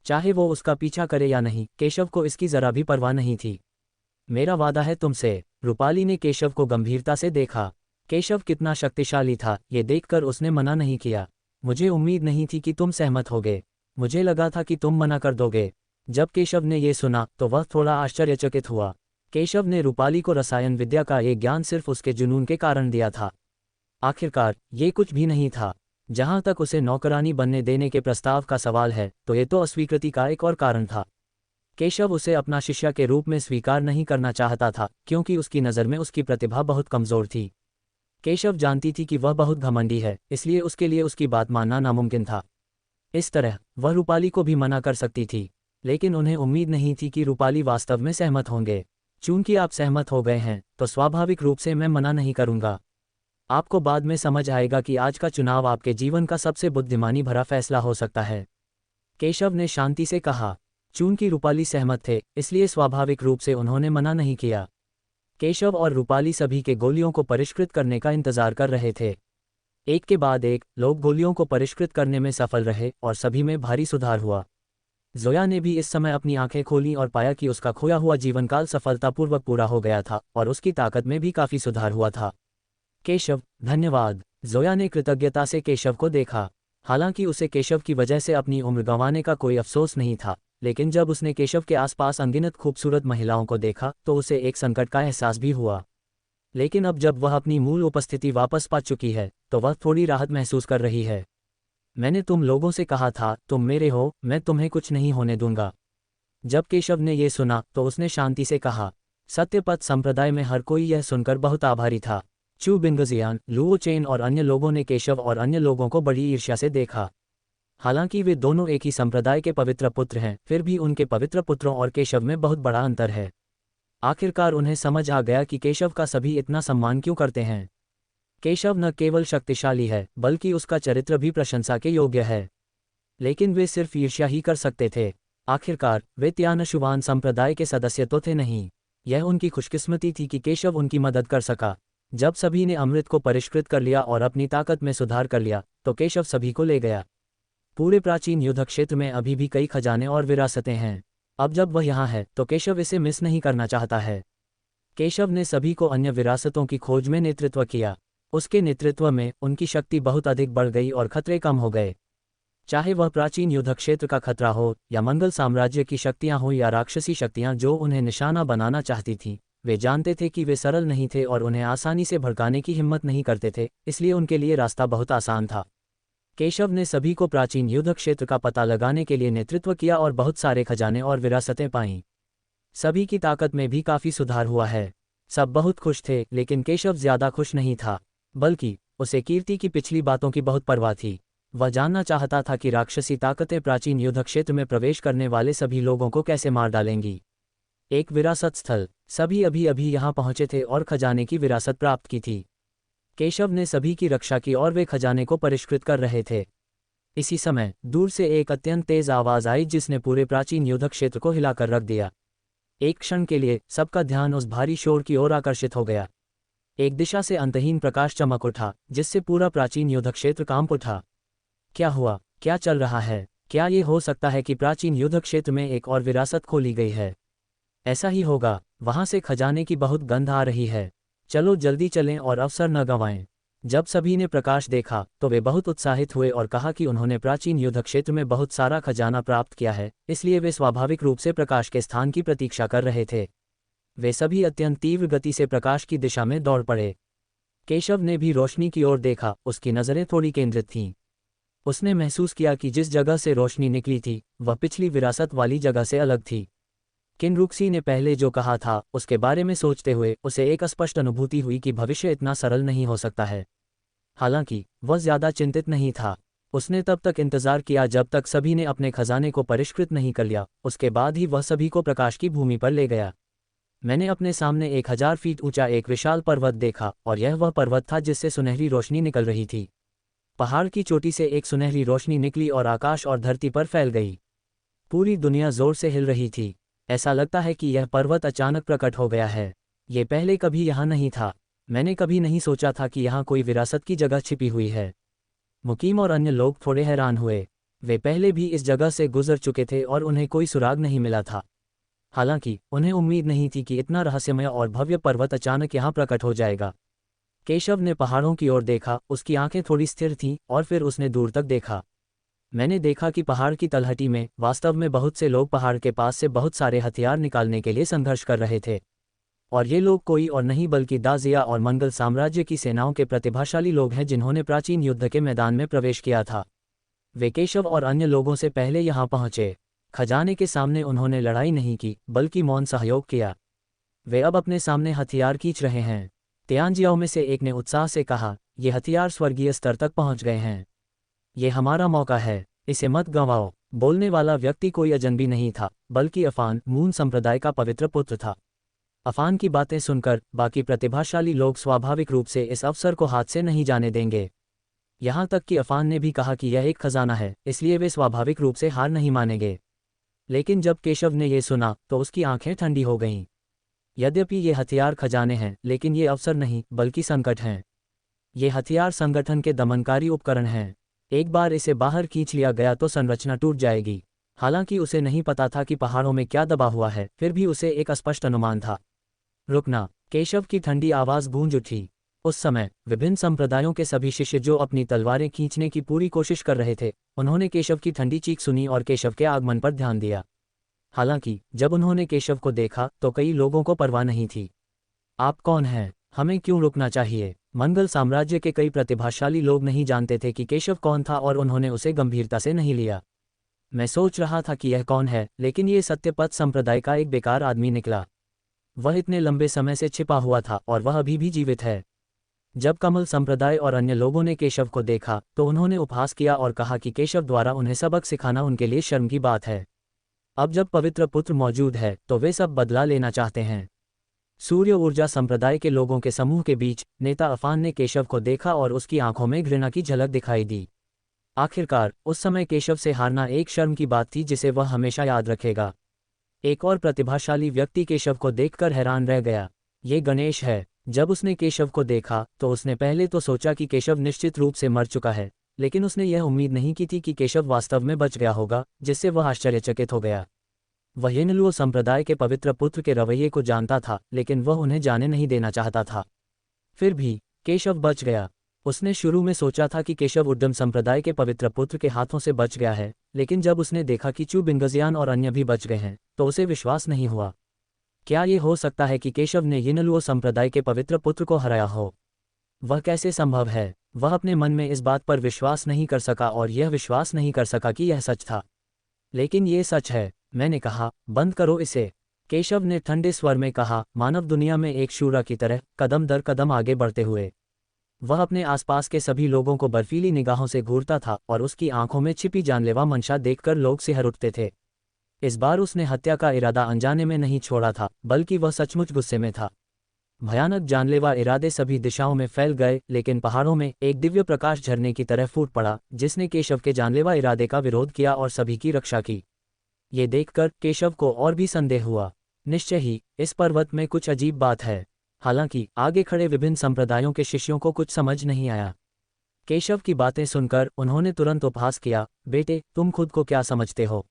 चाहे वो उसका पीछा करे या नहीं, केशव को इसकी जरा भी परवाह नहीं थी। मेरा वादा है तुमसे। रूपाली ने केशव को गंभीरता से देखा। केशव कितना शक्तिशाली था ये देखकर उसने मना नहीं किया। मुझे उम्मीद नहीं थी कि तुम सहमत होगे। मुझे लगा था कि तुम मना कर दोगे। जब केशव ने ये सुना तो वह थोड़ा आश्चर्यचकित हुआ। केशव ने रूपाली को रसायन विद्या का ये ज्ञान सिर्फ उसके जुनून के कारण दिया था। आखिरकार ये कुछ भी नहीं था। जहां तक उसे नौकरानी बनने देने के प्रस्ताव का सवाल है तो ये तो अस्वीकृति का एक और कारण था। केशव उसे अपना शिष्य के रूप में स्वीकार नहीं करना चाहता था, क्योंकि उसकी नज़र में उसकी प्रतिभा बहुत कमज़ोर थी। केशव जानती थी कि वह बहुत घमंडी है, इसलिए उसके लिए उसकी बात मानना नामुमकिन था। इस तरह वह रूपाली को भी मना कर सकती थी, लेकिन उन्हें उम्मीद नहीं थी कि रूपाली वास्तव में सहमत होंगे। चूंकि आप सहमत हो गए हैं तो स्वाभाविक रूप से मैं मना नहीं करूंगा। आपको बाद में समझ आएगा कि आज का चुनाव आपके जीवन का सबसे बुद्धिमानी भरा फैसला हो सकता है, केशव ने शांति से कहा। चूंकि रूपाली सहमत थे, इसलिए स्वाभाविक रूप से उन्होंने मना नहीं किया। केशव और रूपाली सभी के गोलियों को परिष्कृत करने का इंतजार कर रहे थे। एक के बाद एक लोग गोलियों को परिष्कृत करने में सफल रहे और सभी में भारी सुधार हुआ। जोया ने भी इस समय अपनी आंखें खोलीं और पाया कि उसका खोया हुआ जीवनकाल सफलतापूर्वक पूरा हो गया था और उसकी ताकत में भी काफी सुधार हुआ था। केशव, धन्यवाद। जोया ने कृतज्ञता से केशव को देखा। हालांकि उसे केशव की वजह से अपनी उम्र गंवाने का कोई अफसोस नहीं था, लेकिन जब उसने केशव के आसपास अनगिनत खूबसूरत महिलाओं को देखा तो उसे एक संकट का एहसास भी हुआ। लेकिन अब जब वह अपनी मूल उपस्थिति वापस पा चुकी है तो वह थोड़ी राहत महसूस कर रही है। मैंने तुम लोगों से कहा था, तुम मेरे हो, मैं तुम्हें कुछ नहीं होने दूंगा। जब केशव ने यह सुना तो उसने शांति से कहा। सत्यपथ संप्रदाय में हर कोई यह सुनकर बहुत आभारी था। चू बिंगजियान, लुओ चेन और अन्य लोगों ने केशव और अन्य लोगों को बड़ी ईर्ष्या से देखा। हालांकि वे दोनों एक ही संप्रदाय के पवित्र पुत्र हैं, फिर भी उनके पवित्र पुत्रों और केशव में बहुत बड़ा अंतर है। आखिरकार उन्हें समझ आ गया कि केशव का सभी इतना सम्मान क्यों करते हैं। केशव न केवल शक्तिशाली है, बल्कि उसका चरित्र भी प्रशंसा के योग्य है। लेकिन वे सिर्फ ईर्ष्या ही कर सकते थे। आखिरकार वे त्यानशुवान संप्रदाय के सदस्य तो थे नहीं। यह उनकी खुशकिस्मती थी कि केशव उनकी मदद कर सका। जब सभी ने अमृत को परिष्कृत कर लिया और अपनी ताकत में सुधार कर लिया तो केशव सभी को ले गया। पूरे प्राचीन युद्ध क्षेत्र में अभी भी कई खजाने और विरासतें हैं। अब जब वह यहाँ है तो केशव इसे मिस नहीं करना चाहता है। केशव ने सभी को अन्य विरासतों की खोज में नेतृत्व किया। उसके नेतृत्व में उनकी शक्ति बहुत अधिक बढ़ गई और खतरे कम हो गए। चाहे वह प्राचीन युद्ध क्षेत्र का खतरा हो या मंगल साम्राज्य की शक्तियां हो या राक्षसी शक्तियां जो उन्हें निशाना बनाना चाहती थीं, वे जानते थे कि वे सरल नहीं थे और उन्हें आसानी से भड़काने की हिम्मत नहीं करते थे, इसलिए उनके लिए रास्ता बहुत आसान था। केशव ने सभी को प्राचीन युद्ध क्षेत्र का पता लगाने के लिए नेतृत्व किया और बहुत सारे खजाने और विरासतें पाईं। सभी की ताकत में भी काफी सुधार हुआ है। सब बहुत खुश थे, लेकिन केशव ज्यादा खुश नहीं था, बल्कि उसे कीर्ति की पिछली बातों की बहुत परवाह थी। वह जानना चाहता था कि राक्षसी ताकतें प्राचीन युद्ध क्षेत्र में प्रवेश करने वाले सभी लोगों को कैसे मार डालेंगी। एक विरासत स्थल। सभी अभी अभी यहाँ पहुंचे थे और खजाने की विरासत प्राप्त की थी। केशव ने सभी की रक्षा की और वे खजाने को परिष्कृत कर रहे थे। इसी समय दूर से एक अत्यंत तेज आवाज आई जिसने पूरे प्राचीन युद्ध क्षेत्र को हिलाकर रख दिया। एक क्षण के लिए सबका ध्यान उस भारी शोर की ओर आकर्षित हो गया। एक दिशा से अंतहीन प्रकाश चमक उठा जिससे पूरा प्राचीन युद्ध क्षेत्र कांप उठा। क्या हुआ? क्या चल रहा है? क्या ये हो सकता है कि प्राचीन युद्ध क्षेत्र में एक और विरासत खोली गई है? ऐसा ही होगा। वहां से खजाने की बहुत गंध आ रही है। चलो जल्दी चलें और अवसर न गंवाएं। जब सभी ने प्रकाश देखा तो वे बहुत उत्साहित हुए और कहा कि उन्होंने प्राचीन युद्ध क्षेत्र में बहुत सारा खजाना प्राप्त किया है, इसलिए वे स्वाभाविक रूप से प्रकाश के स्थान की प्रतीक्षा कर रहे थे। वे सभी अत्यंत तीव्र गति से प्रकाश की दिशा में दौड़ पड़े। केशव ने भी रोशनी की ओर देखा। उसकी नज़रें थोड़ी केंद्रित थीं। उसने महसूस किया कि जिस जगह से रोशनी निकली थी वह पिछली विरासत वाली जगह से अलग थी। किनरुक्सी ने पहले जो कहा था उसके बारे में सोचते हुए उसे एक स्पष्ट अनुभूति हुई कि भविष्य इतना सरल नहीं हो सकता है। हालांकि वह ज्यादा चिंतित नहीं था। उसने तब तक इंतजार किया जब तक सभी ने अपने खजाने को परिष्कृत नहीं कर लिया। उसके बाद ही वह सभी को प्रकाश की भूमि पर ले गया। मैंने अपने सामने 1000 फीट ऊंचा एक विशाल पर्वत देखा और यह वह पर्वत था जिससे सुनहरी रोशनी निकल रही थी। पहाड़ की चोटी से एक सुनहरी रोशनी निकली और आकाश और धरती पर फैल गई। पूरी दुनिया जोर से हिल रही थी। ऐसा लगता है कि यह पर्वत अचानक प्रकट हो गया है। ये पहले कभी यहाँ नहीं था। मैंने कभी नहीं सोचा था कि यहाँ कोई विरासत की जगह छिपी हुई है। मुकीम और अन्य लोग थोड़े हैरान हुए। वे पहले भी इस जगह से गुजर चुके थे और उन्हें कोई सुराग नहीं मिला था। हालांकि उन्हें उम्मीद नहीं थी कि इतना रहस्यमय और भव्य पर्वत अचानक यहाँ प्रकट हो जाएगा। केशव ने पहाड़ों की ओर देखा। उसकी आंखें थोड़ी स्थिर थीं और फिर उसने दूर तक देखा। मैंने देखा कि पहाड़ की तलहटी में वास्तव में बहुत से लोग पहाड़ के पास से बहुत सारे हथियार निकालने के लिए संघर्ष कर रहे थे। और ये लोग कोई और नहीं बल्कि दाजिया और मंगल साम्राज्य की सेनाओं के प्रतिभाशाली लोग हैं जिन्होंने प्राचीन युद्ध के मैदान में प्रवेश किया था। वे केशव और अन्य लोगों से पहले यहाँ पहुंचे। खजाने के सामने उन्होंने लड़ाई नहीं की बल्कि मौन सहयोग किया। वे अब अपने सामने हथियार खींच रहे हैं। तियानजियाओं में से एक ने उत्साह से कहा, ये हथियार स्वर्गीय स्तर तक पहुंच गए हैं। ये हमारा मौका है, इसे मत गंवाओ। बोलने वाला व्यक्ति कोई अजनबी नहीं था बल्कि अफान मून संप्रदाय का पवित्र पुत्र था। अफान की बातें सुनकर बाकी प्रतिभाशाली लोग स्वाभाविक रूप से इस अवसर को हाथ से नहीं जाने देंगे। यहाँ तक कि अफान ने भी कहा कि यह एक खजाना है, इसलिए वे स्वाभाविक रूप से हार नहीं मानेंगे। लेकिन जब केशव ने यह सुना तो उसकी आंखें ठंडी हो गईं। यद्यपि ये हथियार खजाने हैं, लेकिन ये अवसर नहीं बल्कि संकट हैं। ये हथियार संगठन के दमनकारी उपकरण हैं। एक बार इसे बाहर खींच लिया गया तो संरचना टूट जाएगी। हालांकि उसे नहीं पता था कि पहाड़ों में क्या दबा हुआ है, फिर भी उसे एक स्पष्ट अनुमान था। रुकना! केशव की ठंडी आवाज गूंज उठी। उस समय विभिन्न संप्रदायों के सभी शिष्य जो अपनी तलवारें खींचने की पूरी कोशिश कर रहे थे, उन्होंने केशव की ठंडी चीख सुनी और केशव के आगमन पर ध्यान दिया। हालांकि जब उन्होंने केशव को देखा तो कई लोगों को परवाह नहीं थी। आप कौन हैं? हमें क्यों रुकना चाहिए? मंगल साम्राज्य के कई प्रतिभाशाली लोग नहीं जानते थे कि केशव कौन था और उन्होंने उसे गंभीरता से नहीं लिया। मैं सोच रहा था कि यह कौन है, लेकिन ये सत्यपथ संप्रदाय का एक बेकार आदमी निकला। वह इतने लंबे समय से छिपा हुआ था और वह अभी भी जीवित है। जब कमल संप्रदाय और अन्य लोगों ने केशव को देखा तो उन्होंने उपहास किया और कहा कि केशव द्वारा उन्हें सबक सिखाना उनके लिए शर्म की बात है। अब जब पवित्र पुत्र मौजूद है तो वे सब बदला लेना चाहते हैं। सूर्य ऊर्जा संप्रदाय के लोगों के समूह के बीच नेता अफान ने केशव को देखा और उसकी आंखों में घृणा की झलक दिखाई दी। आखिरकार उस समय केशव से हारना एक शर्म की बात थी जिसे वह हमेशा याद रखेगा। एक और प्रतिभाशाली व्यक्ति केशव को देखकर हैरान रह गया। ये गणेश है। जब उसने केशव को देखा तो उसने पहले तो सोचा कि केशव निश्चित रूप से मर चुका है, लेकिन उसने यह उम्मीद नहीं की थी कि केशव वास्तव में बच गया होगा, जिससे वह आश्चर्यचकित हो गया। वह येनलुओ संप्रदाय के पवित्र पुत्र के रवैये को जानता था, लेकिन वह उन्हें जाने नहीं देना चाहता था। फिर भी केशव बच गया। उसने शुरू में सोचा था कि केशव उड्डम संप्रदाय के पवित्र पुत्र के हाथों से बच गया है, लेकिन जब उसने देखा कि चू बिंगजियान और अन्य भी बच गए हैं, तो उसे विश्वास नहीं हुआ। क्या ये हो सकता है कि केशव ने येनलुओ संप्रदाय के पवित्र पुत्र को हराया हो? वह कैसे संभव है? वह अपने मन में इस बात पर विश्वास नहीं कर सका और यह विश्वास नहीं कर सका कि यह सच था। लेकिन ये सच है, मैंने कहा, बंद करो इसे। केशव ने ठंडे स्वर में कहा, मानव दुनिया में एक शूरा की तरह कदम दर कदम आगे बढ़ते हुए। वह अपने आसपास के सभी लोगों को बर्फीली निगाहों से घूरता था और उसकी आंखों में छिपी जानलेवा मंशा देखकर लोग सिहर उठते थे। इस बार उसने हत्या का इरादा अनजाने में नहीं छोड़ा था, बल्कि वह सचमुच गुस्से में था। भयानक जानलेवा इरादे सभी दिशाओं में फैल गए, लेकिन पहाड़ों में एक दिव्य प्रकाश झरने की तरह फूट पड़ा, जिसने केशव के जानलेवा इरादे का विरोध किया और सभी की रक्षा की। ये देखकर केशव को और भी संदेह हुआ। निश्चय ही इस पर्वत में कुछ अजीब बात है। हालांकि आगे खड़े विभिन्न संप्रदायों के शिष्यों को कुछ समझ नहीं आया। केशव की बातें सुनकर उन्होंने तुरंत उपहास किया, बेटे, तुम खुद को क्या समझते हो?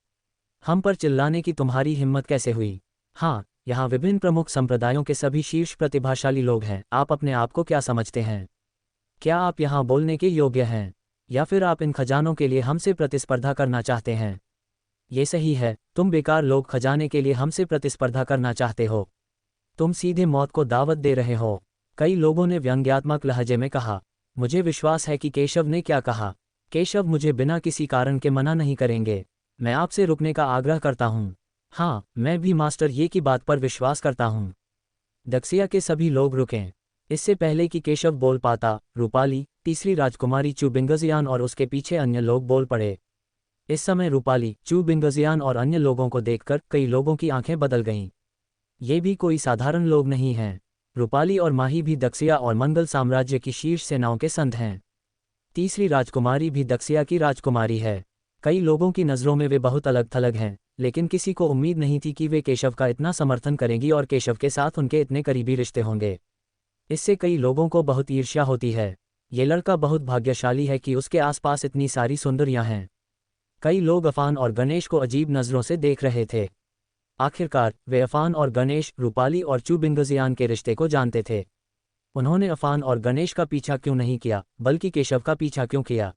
हम पर चिल्लाने की तुम्हारी हिम्मत कैसे हुई? हाँ, यहाँ विभिन्न प्रमुख संप्रदायों के सभी शीर्ष प्रतिभाशाली लोग हैं। आप अपने आप को क्या समझते हैं? क्या आप यहाँ बोलने के योग्य हैं? या फिर आप इन खजानों के लिए हमसे प्रतिस्पर्धा करना चाहते हैं? ये सही है, तुम बेकार लोग खजाने के लिए हमसे प्रतिस्पर्धा करना चाहते हो। तुम सीधे मौत को दावत दे रहे हो। कई लोगों ने व्यंग्यात्मक लहजे में कहा। मुझे विश्वास है कि केशव ने क्या कहा। केशव मुझे बिना किसी कारण के मना नहीं करेंगे। मैं आपसे रुकने का आग्रह करता हूँ। हाँ, मैं भी मास्टर ये की बात पर विश्वास करता हूँ। दक्षिया के सभी लोग रुकें। इससे पहले कि केशव बोल पाता, रूपाली, तीसरी राजकुमारी चू बिंगजियान और उसके पीछे अन्य लोग बोल पड़े। इस समय रूपाली, चू बिंगजियान और अन्य लोगों को देखकर कई लोगों की आंखें बदल गईं। ये भी कोई साधारण लोग नहीं हैं। रूपाली और माही भी दक्षिया और मंगल साम्राज्य की शीर्ष सेनाओं के संत हैं। तीसरी राजकुमारी भी दक्षिया की राजकुमारी है। कई लोगों की नज़रों में वे बहुत अलग थलग हैं, लेकिन किसी को उम्मीद नहीं थी कि वे केशव का इतना समर्थन करेंगी और केशव के साथ उनके इतने करीबी रिश्ते होंगे। इससे कई लोगों को बहुत ईर्ष्या होती है। ये लड़का बहुत भाग्यशाली है कि उसके आसपास इतनी सारी सुंदरियां हैं। कई लोग अफान और गणेश को अजीब नज़रों से देख रहे थे। आखिरकार वे अफान और गणेश, रूपाली और चू बिंगजियान के रिश्ते को जानते थे। उन्होंने अफान और गणेश का पीछा क्यों नहीं किया, बल्कि केशव का पीछा क्यों किया?